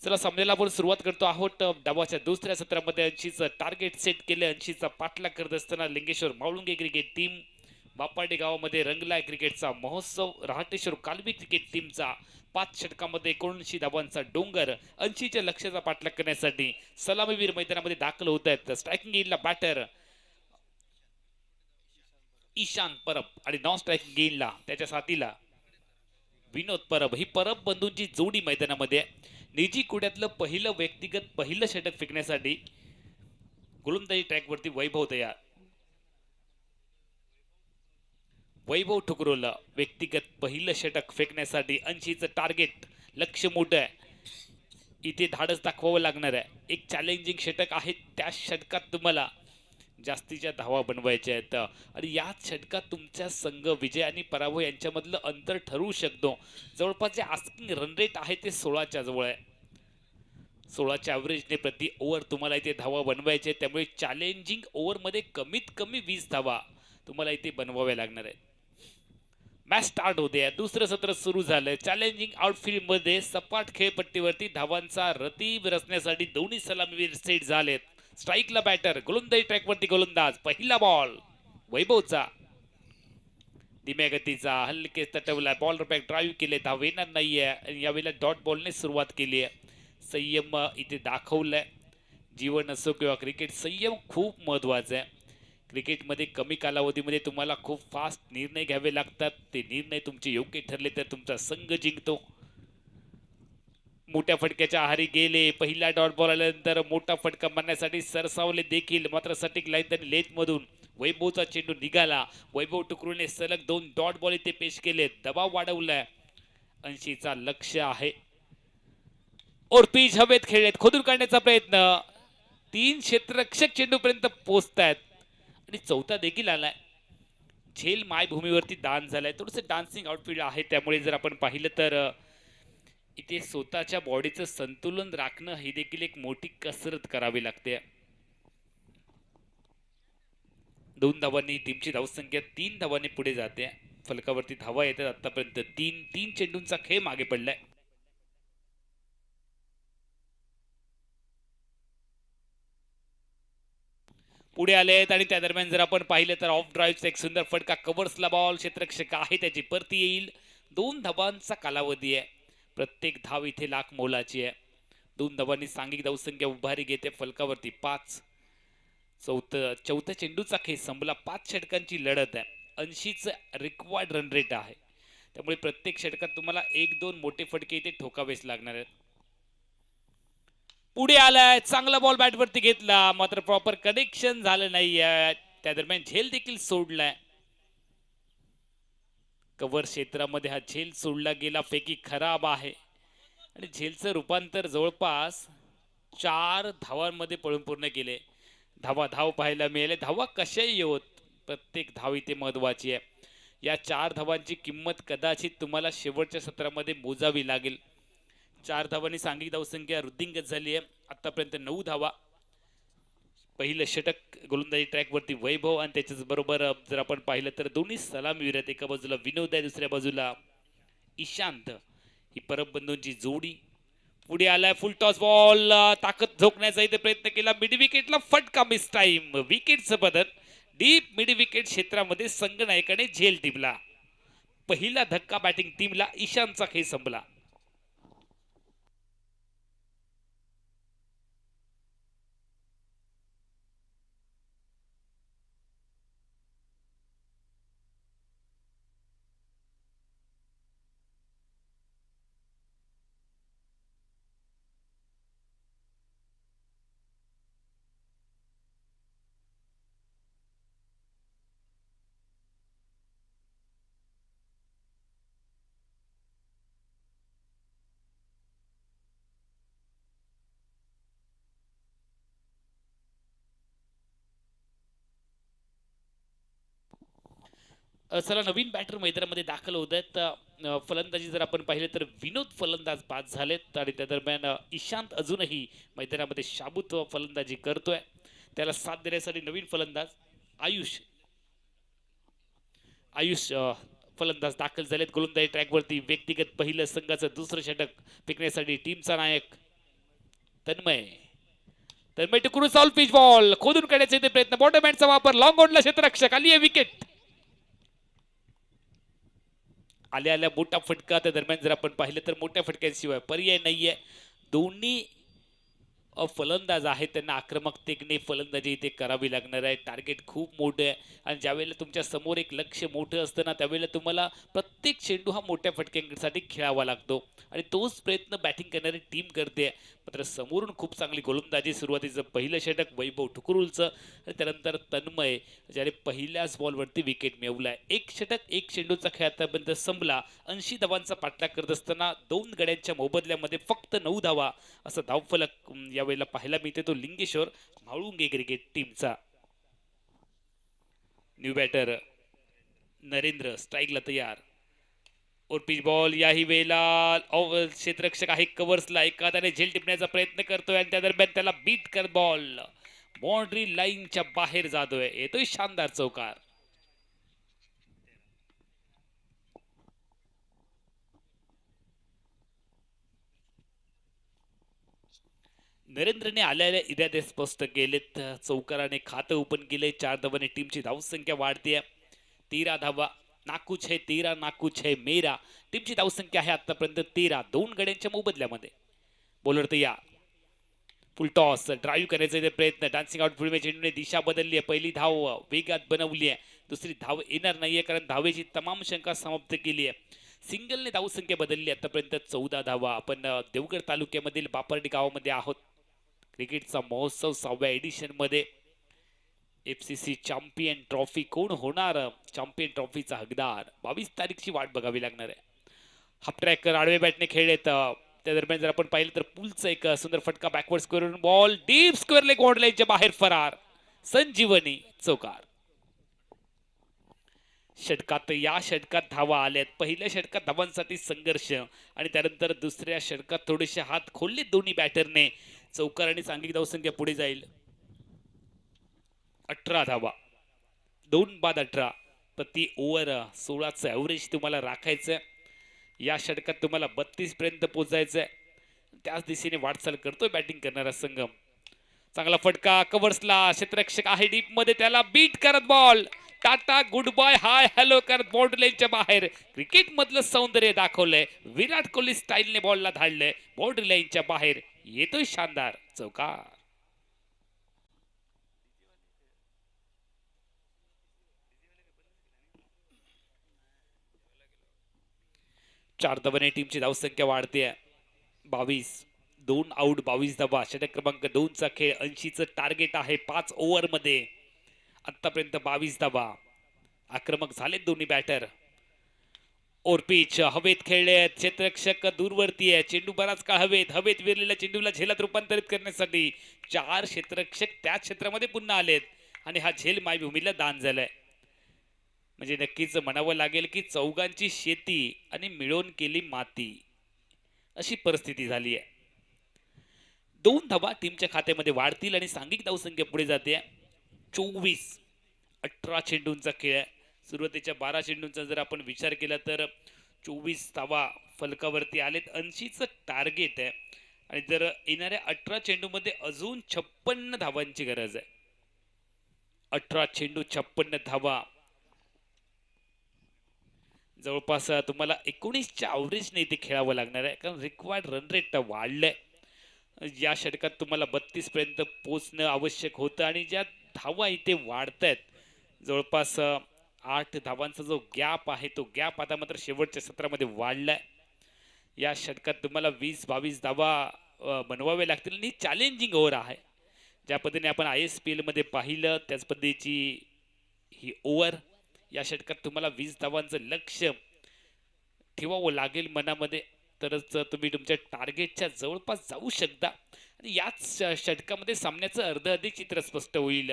चला सामन्याला आपण सुरुवात करतो आहोत. डावाच्या दुसऱ्या सत्रामध्ये 80चं टार्गेट सेट केले. 80चा पाठलाग करत असताना लिंगेश्वर मावळुंगे क्रिकेट टीम बापाटे गावामध्ये रंगलाय क्रिकेटचा महोत्सव. राहटेश्वर कालवी क्रिकेट टीमचा 5 षटकामध्ये 79 धावांचा डोंगर 80च्या लक्ष्याचा पाठलाग करण्यासाठी सलामीवीर मैदानामध्ये दाखल होत आहेत. स्ट्रायकिंग एंडला बॅटर ईशान परब आणि नॉन स्ट्रायकिंग एंडला त्याच्या साथीला विनोद परब. ही परब बंधूंची जोडी मैदानामध्ये आहे. निजी कुड्यातलं पहिलं षटक फेकण्यासाठी गोलंदाजी ट्रॅकवरती वैभव तयार. वैभव ठुकरोला व्यक्तिगत पहिलं षटक फेकण्यासाठी 80चं टार्गेट, लक्ष मोठं आहे, इथे धाडस दाखवावं लागणार आहे. एक चॅलेंजिंग षटक आहे, त्या षटकात तुम्हाला जास्तीच्या धावा बनवायच्या आहेत आणि याच षटकात तुमचा संघ विजय आणि पराभव यांच्यामधलं अंतर ठरवू शकतो. जवळपास जे आस्किंग रन रेट आहे ते 16च्या जवळ आहे. 16च्या ॲव्हरेजने प्रति ओव्हर तुम्हाला इथे धावा बनवायचे, त्यामुळे चॅलेंजिंग ओव्हरमध्ये कमीत कमी 20 धावा तुम्हाला इथे बनवाव्या लागणार आहेत. मॅच स्टार्ट होते. दुसरं सत्र सुरू झालं. चॅलेंजिंग आउटफील्डमध्ये सपाट खेळपट्टीवरती धावांचा रतीब रचण्यासाठी दोन्ही सलामीवीर सेट झालेत. स्ट्राईकला बॅटर, गोलंदाजी ट्रॅकवरती गोलंदाज. पहिला बॉल वैभवचा, धीम्या गतीचा, हलके तटवला, बॉल बॅक ड्राईव्ह केले, धाव येणार नाहीये आणि यावेळेला डॉट बॉलने सुरुवात केली आहे. संयम इथे दाखवलाय. जीवन असो किंवा क्रिकेट, संयम खूप महत्वाचा आहे. क्रिकेटमध्ये कमी कालावधीमध्ये तुम्हाला खूप फास्ट निर्णय घ्यावे लागतात. ते निर्णय तुमचे योग्य ठरले तर तुमचा संघ जिंकतो. मोठ्या फटक्याच्या आहारी गेले. पहिला डॉट बॉल आल्यानंतर मोठा फटका मारण्यासाठी सरसावले देखील, मात्र सटीक लाईन आणि लेथ मधून वैभवचा चेंडू निघाला. वैभव टुकरूने सलग 2 डॉट बॉल इथे पेश केले, दबाव वाढवलाय. 80चा लक्ष आहे और पिच हवेत खेळलेत, खोदून काढण्याचा प्रयत्न. 3 क्षेत्ररक्षक चेंडूपर्यंत पोहोचतायत आणि चौथा देखील आलाय. झेल मायभूमीवरती दान झालाय. थोडंसं डान्सिंग आउटफील्ड आहे, त्यामुळे जर आपण पाहिलं तर इथे स्वतःच्या बॉडीचं संतुलन राखणं ही देखील एक मोठी कसरत करावी लागते. 2 धावांनी टीमची धावसंख्या 3 धावांनी पुढे जाते. फलकावरती धावा येतात आतापर्यंत 3 चेंडूंचा खेळ मागे पडलाय. पुढे आले आहेत आणि त्या दरम्यान जर आपण पाहिलं तर ऑफ ड्राईव्हचा एक सुंदर फटका, कव्हर्सला बॉल, क्षेत्ररक्षक आहे त्याची परती येईल. 2 धावांचा कालावधी आहे. प्रत्येक धाव इथे लाख मोलाची आहे. 2 धावांनी सांघिक धावसंख्या उभारी घेते फलकावरती 5. चौथ्या चेंडूचा खेळ संपला. 5 षटकांची लढत आहे. 80चं रिक्वायर्ड रन रेट आहे, त्यामुळे प्रत्येक षटकात तुम्हाला 1-2 मोठे फटके इथे ठोकावेच लागणार आहेत. पुढे आलाय, चांगला बॉल बॅटवरती घेतला, मात्र प्रॉपर कनेक्शन झालं नाही. त्या दरम्यान झेल देखील सोडलाय. कव्हर क्षेत्रामध्ये हा झेल सोडला गेला. फेकी खराब आहे आणि झेलचं रूपांतर जवळपास 4 धावांमध्ये पळून पूर्ण केले. धाव पाहायला मिळाले. धावा कशाही येऊत, प्रत्येक धाव इथे महत्वाची आहे. या 4 धावांची किंमत कदाचित तुम्हाला शेवटच्या सत्रामध्ये मोजावी लागेल. 4 धावांनी सांघिक धावसंख्या वृद्धिंगत झाली आहे. आतापर्यंत 9 धावा. पहिलं षटक गोलंदाजी ट्रॅकवरती वैभव आणि त्याच्याच बरोबर जर आपण पाहिलं तर दोन्ही सलामीवीर आहेत. एका बाजूला विनोद आहे, दुसऱ्या बाजूला ईशांत. ही परब बंधूंची जोडी पुढे आलाय. फुल टॉस बॉल ताकद झोकण्याचा इथे प्रयत्न केला. मिड विकेटला फटका. Miss time. विकेटचं बदल. डीप मिड विकेट क्षेत्रामध्ये संघनायकाने झेल टिपला. पहिला धक्का बॅटिंग टीमला. ईशानचा खेळ संपला. चला नवीन बॅटर मैदानामध्ये दाखल होत आहेत. फलंदाजी जर आपण पाहिले तर विनोद फलंदाज बाद झालेत आणि त्या दरम्यान ईशांत अजूनही मैदानामध्ये शाबूत फलंदाजी करतोय. त्याला साथ देण्यासाठी नवीन फलंदाज आयुष फलंदाज दाखल झालेत. गोलंदाजी ट्रॅकवरती व्यक्तिगत पहिलं संघाचं दुसरं षटक फेकण्यासाठी टीमचा नायक तन्मय टिकून सॉल्व पिच बॉल खोदून काढण्याचा इथे प्रयत्न. बॉटम हँडचा वापर. लॉंग ऑनला क्षेत्ररक्षक. आली आहे विकेट. आल्या मोठा फटका. त्या दरम्यान जर आपण पाहिलं तर मोठ्या फटक्यांशिवाय पर्याय नाहीये. दोन्ही फलंदाज आहेत त्यांना आक्रमकतेने फलंदाजी इथे करावी लागणार आहे. टार्गेट खूप मोठं आहे आणि ज्यावेळेला तुमच्या समोर एक लक्ष मोठं असतं ना त्यावेळेला तुम्हाला प्रत्येक चेंडू हा मोठ्या फटक्यांसाठी खेळावा लागतो आणि तोच प्रयत्न बॅटिंग करणारी टीम करते. मात्र समोरून खूप चांगली गोलंदाजी. सुरुवातीचं पहिलं षटक वैभव ठुकरुलचं आणि त्यानंतर तन्मय ज्याने पहिल्याच बॉलवरती विकेट मिळवलाय. एक षटक एक चेंडूचा खेळ आतापर्यंत संपला. 80 धावांचा पाठलाग करत असताना 2 गड्यांच्या मोबदल्यामध्ये फक्त 9 धावा असा धावफलक यावेळेला पाहायला मिळते. तो लिंगेश्वर म्हाळुंगे क्रिकेट टीमचा. न्यू बॅटर नरेंद्र स्ट्राईकला तयार. और पिच बॉल. याही वेळेला क्षेत्ररक्षक आहे कव्हर्सला. एखाद्याने झेल टिपण्याचा प्रयत्न करतोय आणि त्या दरम्यान त्याला बीट कर बॉल बाउंड्री लाईनच्या बाहेर जातोय. येतोय शानदार चौकार. नरेंद्रने आलेल्या इरादे स्पष्ट केलेत. चौकाराने खातं ओपन केले. 4 धावांनी टीमची धावसंख्या वाढते. 13 धावा. नाकूच है 13 नाकूच है मेरा. टीमची धावसंख्या आहे आतापर्यंत 13. 2 गड्यांच्या मोबदल्यामध्ये. बॉलर तयार. फुल टॉस. ड्राईव्ह करायचा इथे प्रयत्न. डान्सिंग आउट फुलमे चेंडूने दिशा बदलली आहे. पहिली धाव वेगात बनवली आहे. दुसरी धाव येणार नाहीये कारण धावेची तमाम शंका समाप्त केली आहे. सिंगलने धावसंख्या बदलली. आतापर्यंत 14 धावा. आपण देवगड तालुक्यामधील बापर्डी गावामध्ये आहोत. क्रिकेटचा महोत्सव 6व्या एडिशन मध्ये. FCC champion trophy. कोण होणार चॅम्पियन ट्रॉफीचा हकदार 22 तारीखची वाट बघावी लागणार आहे. हाफ ट्रॅकर आडवे बॅटने खेळलेत. त्या दरम्यान जर आपण पाहिलं तर पुलचा एक सुंदर फटका. Backward square ball deep square leg लाईनच्या बाहेर फरार. संजीवनी चौकार. षटकात या षटकात धावा आल्यात. पहिल्या षटकात धावांसाठी संघर्ष आणि त्यानंतर दुसऱ्या षटकात थोडेसे हात खोलले दोन्ही बॅटरने. चौकार आणि सांघिक धावसंख्या पुढे जाईल. 18 धावा. 2 बाद 18. प्रति ओव्हर 16चं ॲव्हरेज तुम्हाला राखायचं. या षटकात तुम्हाला 32 पर्यंत पोहोचायचंय. त्याच दिशेने वाटचाल करतोय बॅटिंग करणारा संघम. चांगला फटका. कव्हर्सला क्षेत्ररक्षक आहे डीप मध्ये. त्याला बीट करत बॉल. टाटा गुड बाय हाय हॅलो करत बाउंड्री लाईनच्या बाहेर. क्रिकेट मधलं सौंदर्य दाखवलंय. विराट कोहली स्टाईलने बॉलला धाडलंय. बाउंड्री लाईनच्या बाहेर. येतोय शानदार चौकार. 4 धावांनी टीमची धावसंख्या वाढते. 22. 2 आउट 22 धावा. षटक क्रमांक 2चा खेळ. 80चं टार्गेट आहे 5 ओव्हर मध्ये. आतापर्यंत 22 धावा. आक्रमक झालेत दोन्ही बॅटर. और पिच हवेत खेळले. क्षेत्ररक्षक दूरवरती आहे. चेंडू बराच काळ हवेत विरलेल्या चेंडूला झेलात रूपांतरित करण्यासाठी 4 क्षेत्ररक्षक त्या क्षेत्रामध्ये पुन्हा आलेत आणि हा झेल मायभूमीला दान झालाय. म्हणजे नक्कीच म्हणावं लागेल की चौघांची शेती आणि मिळवून केली माती अशी परिस्थिती झाली आहे. 2 धावा टीमच्या खात्यामध्ये वाढतील आणि सांघिक धावसंख्या पुढे जाते. 24. 18 चेंडूंचा खेळ. सुरुवातीच्या 12 चेंडूंचा जर आपण विचार केला तर 24 धावा फलकावरती आलेत. 80चं टार्गेट आहे आणि जर येणाऱ्या 18 चेंडूमध्ये अजून 56 धावांची गरज आहे. 18 चेंडू 56 धावा. जवळपास तुम्हाला 19च्या ॲव्हरेजने इथे खेळावं लागणार आहे, कारण रिक्वायर्ड रन रेट वाढलंय. या षटकात तुम्हाला 32 पर्यंत पोहोचणं आवश्यक होतं आणि ज्या धावा इथे वाढत आहेत, जवळपास 8 धावांचा जो गॅप आहे तो गॅप आता मात्र शेवटच्या सत्रामध्ये वाढलाय. या षटकात तुम्हाला 20-22 धावा बनवावे लागतील आणि चॅलेंजिंग ओव्हर आहे. ज्या पद्धतीने आपण ISPL मध्ये पाहिलं त्याच पद्धतीची ही ओव्हर. या षटकात तुम्हाला 20 धावांचं लक्ष ठेवावं लागेल मनामध्ये, तरच तुम्ही तुमच्या टार्गेटच्या जवळपास जाऊ शकता. आणि याच षटकामध्ये सामन्याचं अर्ध अधिक चित्र स्पष्ट होईल.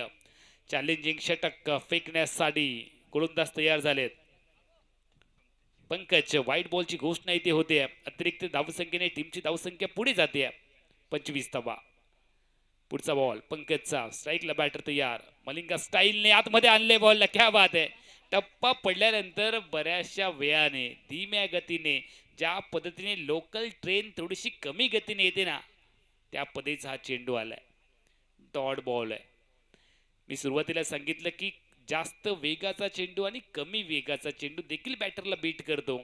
चॅलेंजिंग षटक फेकण्यासाठी गोलंदाज तयार झालेत. पंकज व्हाईट बॉलची घोषणा इथे होते. अतिरिक्त धावसंख्येने टीमची धावसंख्या पुढे जाते. 25 धावा. पुढचा बॉल पंकजचा, स्ट्राईकला बॅटर तयार. मलिंगा स्टाईलने आतमध्ये आणले बॉलला, क्या बात आहे. टप्पा पडल्यानंतर बऱ्याचशा वेळाने धीम्या गतीने ज्या पद्धतीने लोकल ट्रेन थोडीशी कमी गतीने येते ना, त्या पद्धतीचा हा चेंडू आलाय. डॉट बॉल आहे. मी सुरुवातीला सांगितलं की जास्त वेगाचा चेंडू आणि कमी वेगाचा चेंडू देखील बॅटरला बीट करतो.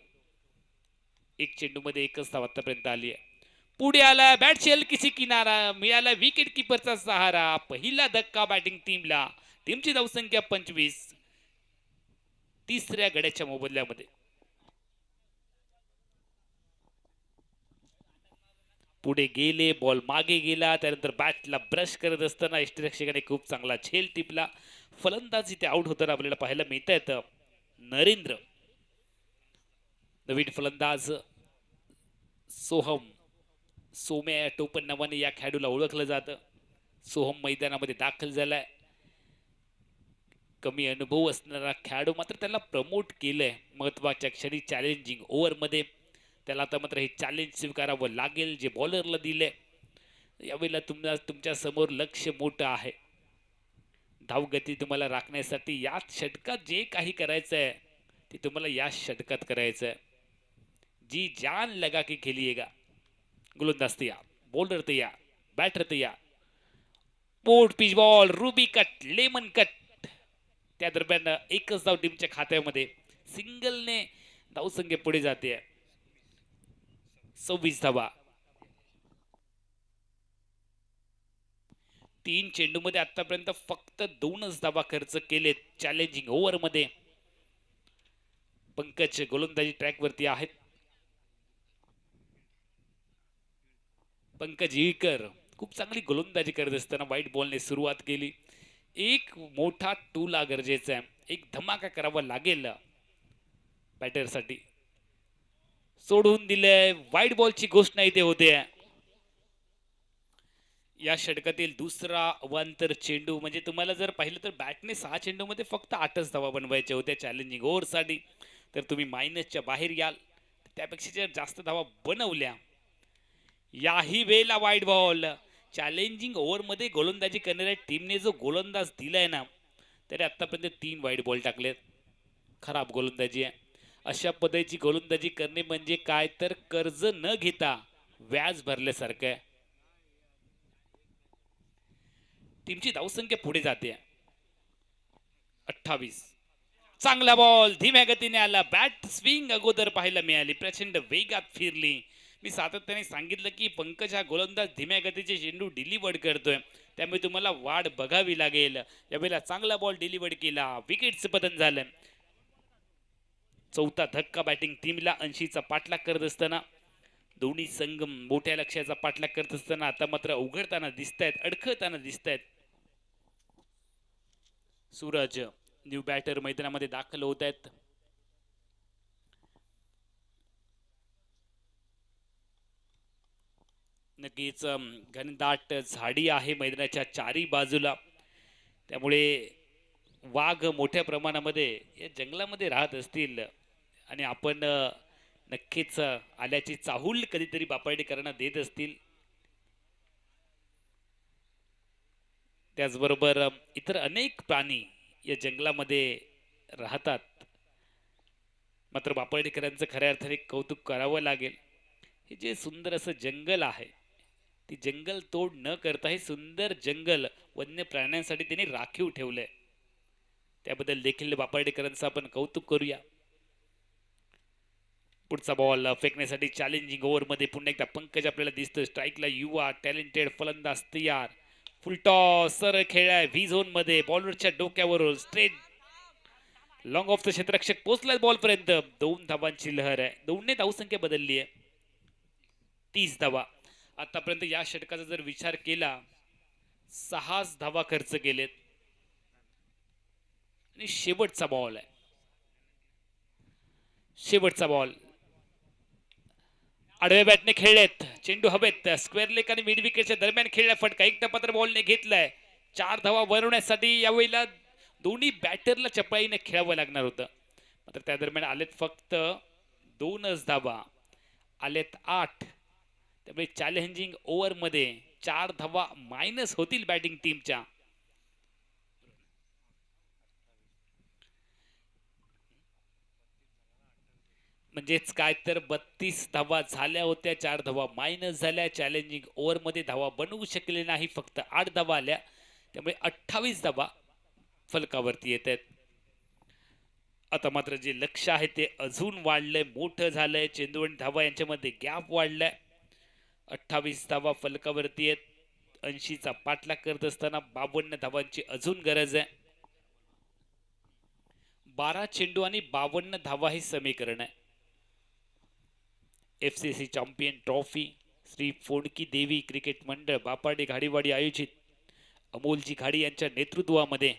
एक चेंडू मध्ये एकच धाव आतापर्यंत आली आहे. पुढे आला बॅटची हलकीशी किनारा, मिळाला विकेट किपरचा सहारा. पहिला धक्का बॅटिंग टीमला. टीमची धावसंख्या 25. तिसऱ्या गड्याच्या मोबदल्यामध्ये पुढे गेले, बॉल मागे गेला, त्यानंतर बॅटला ब्रश करत असताना यष्टीरक्षकाने खूप चांगला झेल टिपला. फलंदाज इथे आउट होताना आपल्याला पाहायला मिळत आहेत. नरेंद्र, नवीन फलंदाज सोहम, सोम्या या टोपण नावाने या खेळाडूला ओळखलं जातं. सोहम मैदानामध्ये दाखल झालाय. कमी अनुभव असणारा खेळाडू, मात्र त्याला प्रमोट केलंय महत्वाच्या क्षणी चॅलेंजिंग ओव्हरमध्ये. त्याला आता मात्र हे चॅलेंज स्वीकारावं लागेल जे बॉलरला दिले. यावेळेला तुमच्या समोर लक्ष मोठं आहे. धावगती तुम्हाला राखण्यासाठी याच षटकात जे काही करायचं आहे ते तुम्हाला या षटकात करायचं आहे. जी जान लगा के खेलिएगा. गोलंदाज तयार, बॉलर तयार, बॅटर तयार. Port pitch ball, ruby cut, lemon cut. त्या दरम्यान एकच धाव टीमच्या खात्यामध्ये. सिंगलने धावसंख्या पुढे जाते. 26 धावा. 3 चेंडूमध्ये आतापर्यंत फक्त 2च धावा खर्च केलेत चॅलेंजिंग ओव्हर मध्ये. पंकज गोलंदाजी ट्रॅक वरती आहेत. पंकज इळकर खूप चांगली गोलंदाजी करत असताना व्हाईट बॉलने सुरुवात केली. एक मोठा टूला गरजेचा आहे. एक धमाका करावा लागेल बॅटरसाठी. सोडून दिलंय. व्हाईट बॉलची घोषणा इथे होते. या षटकातील दुसरा अवांतर चेंडू. म्हणजे तुम्हाला जर पाहिलं तर बॅटने 6 चेंडूमध्ये फक्त 8च धावा बनवायच्या होत्या चॅलेंजिंग ओव्हरसाठी. तर तुम्ही मायनसच्या बाहेर याल. त्यापेक्षा जर जास्त धावा बनवल्या. याही वेळेला व्हाईट बॉल. चॅलेंजिंग ओव्हरमध्ये गोलंदाजी करणाऱ्या टीमने जो गोलंदाज दिलाय ना, तरी आतापर्यंत 3 व्हाईट बॉल टाकलेत. खराब गोलंदाजी आहे. अशा पद्धतीची गोलंदाजी करणे म्हणजे काय तर कर्ज न घेता व्याज भरल्यासारखं आहे. टीमची धावसंख्या पुढे जाते. 28. चांगला बॉल धीम्या गतीने आला. बॅट स्विंग अगोदर पाहायला मिळाली. प्रचंड वेगात फिरली. मी सातत्याने सांगितलं की पंकज हा गोलंदाज धीम्या गतीचे चेंडू डिलिव्हर्ड करतोय, त्यामुळे तुम्हाला वाढ बघावी लागेल. यावेळेला चांगला बॉल डिलिव्हर्ड केला. विकेटचं पतन झालं. चौथा धक्का बॅटिंग टीमला. 80चा पाठलाग करत असताना दोन्ही संघ मोठ्या लक्ष्याचा पाठलाग करत असताना आता मात्र उघडताना दिसत आहेत, अडखळताना दिसत आहेत. सूरज न्यू बॅटर मैदानामध्ये दाखल होत आहेत. नक्कीच घनदाट झाडी आहे मैदानाच्या चारी बाजूला, त्यामुळे वाघ मोठ्या प्रमाणामध्ये या जंगलामध्ये राहत असतील आणि आपण नक्कीच आल्याची चाहूल कधीतरी बापार्डेकरांना देत असतील. त्याचबरोबर इतर अनेक प्राणी या जंगलामध्ये राहतात. मात्र बापर्डेकरांचं खऱ्या अर्थाने कौतुक करावं लागेल. हे जे सुंदर असं जंगल आहे, ती जंगल तोड न करता हे सुंदर जंगल वन्य प्राण्यांसाठी त्यांनी राखीव ठेवलंय. त्याबद्दल देखील बापर्डेकरांचं आपण कौतुक करूया. पुढचा बॉल फेकण्यासाठी चॅलेंजिंग ओव्हरमध्ये पुन्हा एकदा पंकज आपल्याला दिसतोय. स्ट्राईकला युवा टॅलेंटेड फलंदाज तयार. फुलटॉस सरळ खेळाय व्ही झोन मध्ये. बॉलरच्या डोक्यावरून स्ट्रेट लॉंग ऑफ द क्षेत्ररक्षक पोहोचलाय बॉल पर्यंत. 2 धावांची लहर आहे. 2ने धावसंख्या बदलली आहे. 30 धावा. आतापर्यंत या षटकाचा जर विचार केला 6 धावा खर्च केलेत आणि शेवटचा बॉल आहे. शेवटचा बॉल आडव्या बॅटने खेळलेत. चेंडू हवेत. स्क्वेअर लेग आणि मिड विकेटच्या दरम्यान खेळला फटका. एक टपात्र बॉलने घेतलाय. 4 धावा बनवण्यासाठी यावेळेला दोन्ही बॅटरला चपळाईने खेळावं लागणार होतं. मात्र त्या दरम्यान आलेत फक्त 2च धावा. आलेत 8. त्यामुळे चॅलेंजिंग ओव्हरमध्ये 4 धावा मायनस होतील बॅटिंग टीमच्या. म्हणजेच काय तर 32 धावा झाल्या होत्या. 4 धावा मायनस झाल्या. चॅलेंजिंग ओव्हरमध्ये धावा बनवू शकले नाही. फक्त 8 धावा आल्या. त्यामुळे 28 धावा फलकावरती येत आहेत. आता मात्र जे लक्ष आहे ते अजून वाढलंय, मोठं झालंय. चेंडू आणि धावा यांच्यामध्ये गॅप वाढलाय. 28 धावा फलकावरती आहेत. 80चा पाठलाग करत असताना 52 धावांची अजून गरज आहे. 12 चेंडू आणि 52 धावा हे समीकरण आहे. FCC चॅम्पियन ट्रॉफी श्री फोडकी देवी क्रिकेट मंडळ बापाडे घाडीवाडी आयोजित अमोलजी घाडी यांच्या नेतृत्वामध्ये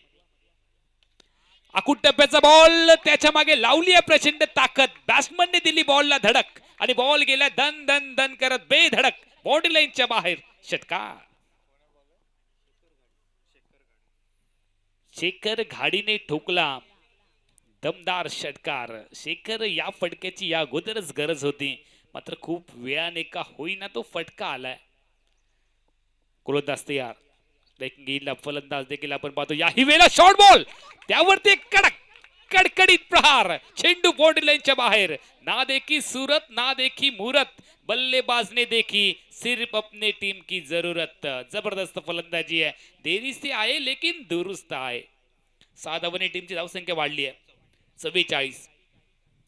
आकुट टप्प्याचा बॉल त्याच्या मागे लावली आहे प्रचंड ताकद. बॅट्समनने दिली बॉलला धडक आणि बॉल गेला दन दन दन करत बेधडक बॉडी लाईनच्या बाहेर. षटकार. शेखर घाडीने ठोकला दमदार षटकार. शेखर या फटक्याची या अगोदरच गरज होती. मात्र खूप वेळाने का होईना तो फटका आलाय. गोलंदाज तयार. गेला फलंदाज देखील आपण पाहतो. याही वेळेला शॉर्ट बॉल त्यावरती कडक कडकडीत प्रहार. चेंडू बॉडी लाईनच्या बाहेर. ना देखी सूरत ना देखी मुहूर्त. बल्लेबाज ने देखी सिर्फ अपने टीम की जरूरत. जबरदस्त फलंदाजी आहे. देरी से आए लेकिन दुरुस्त आए. 6 धावांनी टीमची धावसंख्या वाढली आहे 44.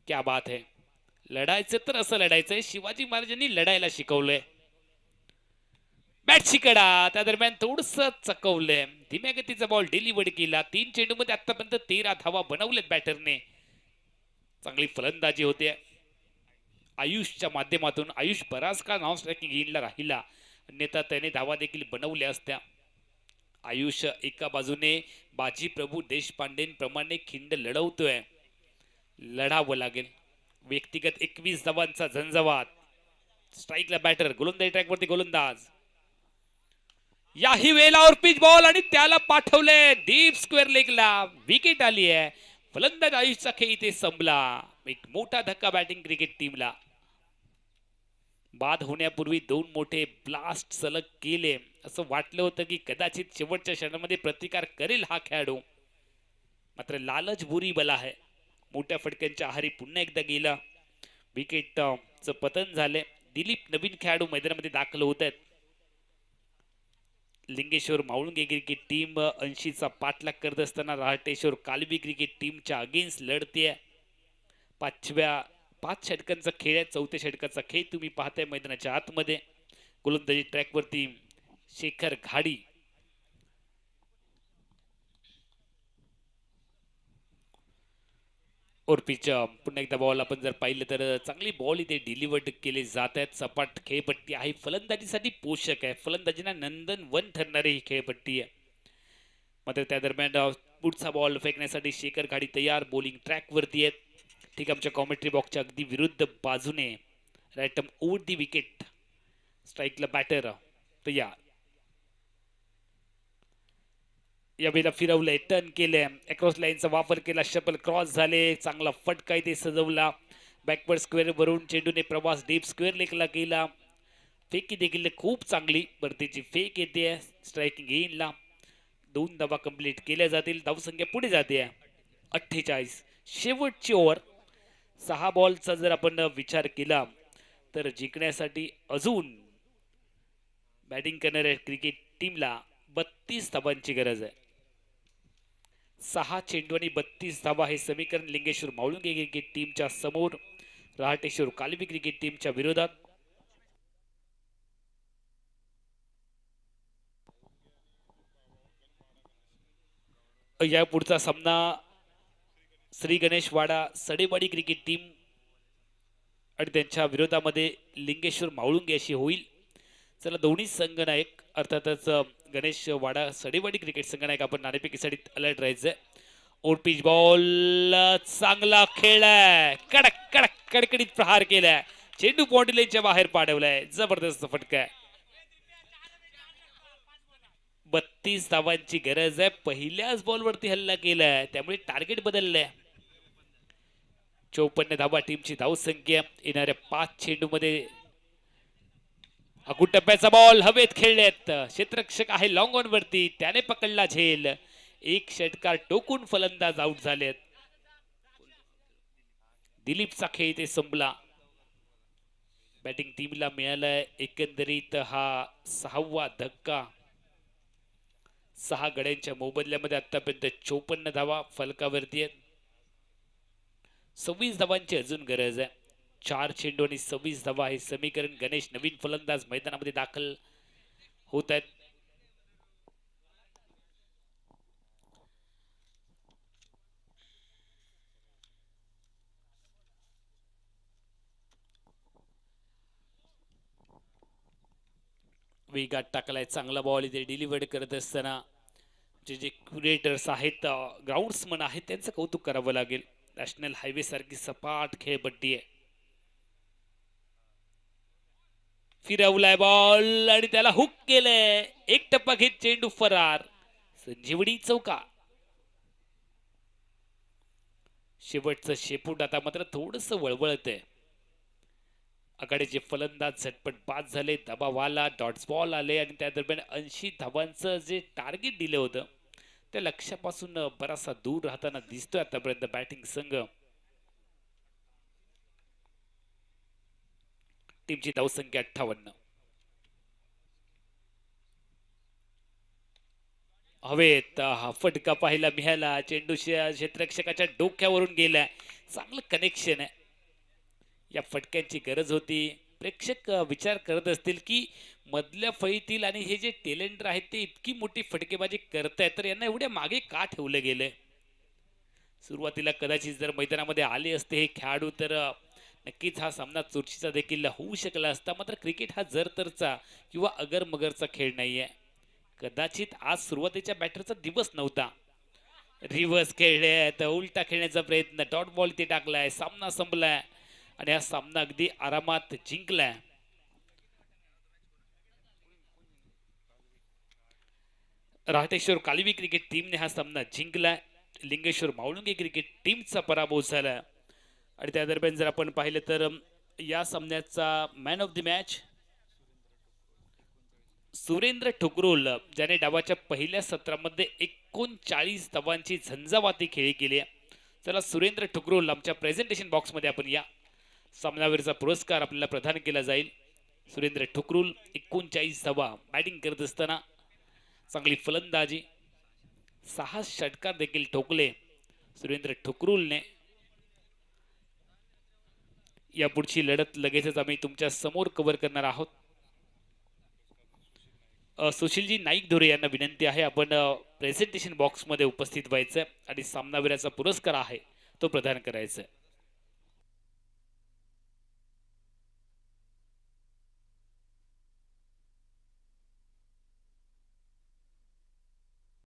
क्या बात है. लढायचं तर असं लढायचंय. शिवाजी महाराजांनी लढायला शिकवलंय. बॅटची कडा त्या दरम्यान थोडस चकवलंय. धीम्या गतीचा बॉल डिलिव्हर्ड केला. 3 चेंडू मध्ये आतापर्यंत 13 धावा बनवलेत बॅटरने. चांगली फलंदाजी होते आयुषच्या माध्यमातून. आयुष बराच काळ नॉन स्ट्रायकिंग इनला राहिला, अन्यथा त्याने धावा देखील बनवल्या असत्या. आयुष एका बाजूने बाजी प्रभू देशपांडेंप्रमाणे खिंड लढवतोय. लढावं लागेल. व्यक्तिगत 21 धावांचा झंझावात. स्ट्राईकला बॅटर. गोलंदाजी ट्रॅकवरती गोलंदाज. याही वेळेला और पिच बॉल आणि त्याला पाठवले डीप स्क्वेअर लेगला. विकेट आली आहे. फलंदाज आयुषचा खेळ इथे संपला. एक मोठा धक्का बॅटिंग क्रिकेट टीमला. बाद होण्यापूर्वी 2 मोठे ब्लास्ट सलग केले. असं वाटलं होतं की कदाचित शेवटच्या क्षणामध्ये प्रतिकार करेल हा खेळाडू. मात्र लालच बुरी बला आहे. मोठ्या फटक्यांच्या आहारी पुन्हा एकदा गेला. विकेटचं पतन झाले. दिलीप नवीन खेळाडू मैदानामध्ये दाखल होत आहेत. लिंगेश्वर मावळुंगे क्रिकेट टीम 80चा पाठलाग करत असताना रहाटेश्वर कालवी क्रिकेट टीमच्या अगेन्स्ट लढते. 5 षटकांचा खेळ आहे. 4थ्या षटकाचा खेळ तुम्ही पाहताय मैदानाच्या आतमध्ये. गोलंदाजी ट्रॅकवरती शेखर घाडी. और पिच पुन्हा एकदा बॉल आपण जर पाहिलं तर चांगली बॉल इथे डिलिव्हर्ड केले जात आहेत. सपाट खेळपट्टी आहे. फलंदाजीसाठी पोषक आहे. फलंदाजीना नंदन वन ठरणारी ही खेळपट्टी आहे. मात्र त्या दरम्यान पुढचा बॉल फेकण्यासाठी शेखर घाडी तयार. बॉलिंग ट्रॅकवरती आहेत. ठीक, आमच्या कॉमेंट्री बॉक्सच्या अगदी विरुद्ध बाजूने राईट ओव्हर दी विकेट. स्ट्राईकला बॅटर तयार. या वेळेला फिरवलंय. टर्न केलंय. अक्रॉस लाईनचा वापर केला. शपल क्रॉस झाले. चांगला फटका इथे सजवला. बॅकवर्ड स्क्वेअर वरून चेंडूने प्रवास डीप स्क्वेअर लेगला केला. फेकी देखील खूप चांगली भरतीची फेक येते. स्ट्रायकिंग इनला 2 धावा कंप्लीट केल्या जातील. धावसंख्या पुढे जाते 48. शेवटची ओव्हर 6 बॉलचा जर आपण विचार केला तर जिंकण्यासाठी अजून बॅटिंग करणाऱ्या क्रिकेट टीमला 32 धावांची गरज आहे. 6 चेंडू आणि 32 धावा हे समीकरण लिंगेश्वर मावळुंगे क्रिकेट टीमच्या समोर, रहाटेश्वर कालवी क्रिकेट टीमच्या विरोधात. या पुढचा सामना श्री गणेश वाडा सडेवाडी क्रिकेट टीम आणि त्यांच्या विरोधामध्ये लिंगेश्वर मावळुंगे अशी होईल. चला दोन्ही संघनायक अर्थातच गणेश वाडा सडेवाडी क्रिकेट संघनायक आपण नाणेफेकीसाठी अलर्ट राहायचंय. ओर पिच बॉल चांगला खेळलाय, कडक कडक कडकडीत प्रहार केलाय, चेंडू बाउंड्री लाईनच्या बाहेर पाडवलाय, जबरदस्त फटका आहे. 32 धावांची गरज आहे. पहिल्याच बॉलवरती हल्ला केलाय त्यामुळे टार्गेट बदललंय. 54 धावा टीमची धावसंख्या. येणाऱ्या 5 चेंडूमध्ये अगू टप्प्याचा बॉल हवेत खेळलेत, क्षेत्ररक्षक आहे लॉंग ऑन वरती, त्याने पकडला झेल, एक षटकार टोकून फलंदाज आउट झालेत. दिलीपचा खेळ ते संपला. बॅटिंग टीमला मिळालाय एकंदरीत हा 6वा धक्का. 6 गड्यांच्या मोबदल्यामध्ये आतापर्यंत 54 धावा फलकावरती आहेत. 26 धावांची अजून गरज आहे. 4 चेंडू आणि 26 धावा हे समीकरण. गणेश नवीन फलंदाज मैदानामध्ये दाखल होत आहेत. वेगात टाकलाय, चांगला बॉल इथे डिलिव्हर्ड करत असताना जे क्युरेटर्स आहेत, ग्राउंड्समन आहेत, त्यांचं कौतुक करावं लागेल. नॅशनल हायवे सारखी सपाट खेळपट्टी आहे. फिरवलाय बॉल आणि त्याला हुक केलंय, एक टप्पा घेत चेंडू फरार. संजीवनी चौका. शेवटचं शेपूट आता मात्र थोडस वळवळत आहे. आघाडीचे फलंदाज झटपट बाद झाले, दबाव आला, डॉट्स बॉल आले आणि त्या दरम्यान 80 धावांचं जे टार्गेट दिलं होतं त्या लक्ष्यापासून बराचसा दूर राहताना दिसतोय आतापर्यंत बॅटिंग संघ. टीमची धावसंख्या 58. हवेत हा फटका पाहायला मिळाला, चेंडू क्षेत्ररक्षकाच्या डोक्यावरून गेलाय. चांगलं कनेक्शन आहे. या फटक्यांची गरज होती. प्रेक्षक विचार करत असतील की मधल्या फळीतील आणि हे जे टेलेंटर आहेत ते इतकी मोठी फटकेबाजी करतायत तर यांना एवढ्या मागे का ठेवलं गेलंय. सुरुवातीला कदाचित जर मैदानामध्ये आले असते हे खेळाडू तर नक्कीच हा सामना चुरशीचा देखील होऊ शकला असता. मात्र क्रिकेट हा जरतरचा किंवा अगर मगरचा खेळ नाहीये. कदाचित आज सुरुवातीच्या बॅटरचा दिवस नव्हता. रिव्हर्स खेळले तर उलटा खेळण्याचा प्रयत्न, डॉट बॉल ते टाकलाय, सामना संपलाय आणि हा सामना अगदी आरामात जिंकलाय. रहाटेश्वर कालवी क्रिकेट टीमने हा सामना जिंकलाय. लिंगेश्वर मावळुंगे क्रिकेट टीमचा पराभव झाला. आणि त्या दरम्यान जर आपण पाहिलं तर या सामन्याचा man of the match Surendra Thukrol, ज्याने डावाच्या पहिल्या सत्रामध्ये 39 धावांची झंझावाती खेळी केली आहे. चला सुरेंद्र ठुकरोल आमच्या प्रेझेंटेशन बॉक्समध्ये आपण या. सामनावीरचा पुरस्कार आपल्याला प्रदान केला जाईल. सुरेंद्र ठुकरोल 39 धावा बॅटिंग करत असताना चांगली फलंदाजी, 6 षटकार देखील ठोकले सुरेंद्र ठुकरोलने. या पुढची लढत लगेचच आम्ही तुमच्या समोर कव्हर करणार आहोत. सुशीलजी नाईक धुरे यांना विनंती आहे आपण प्रेझेंटेशन बॉक्समध्ये उपस्थित व्हायचं आणि सामनावीराचा पुरस्कार आहे तो प्रदान करायचा.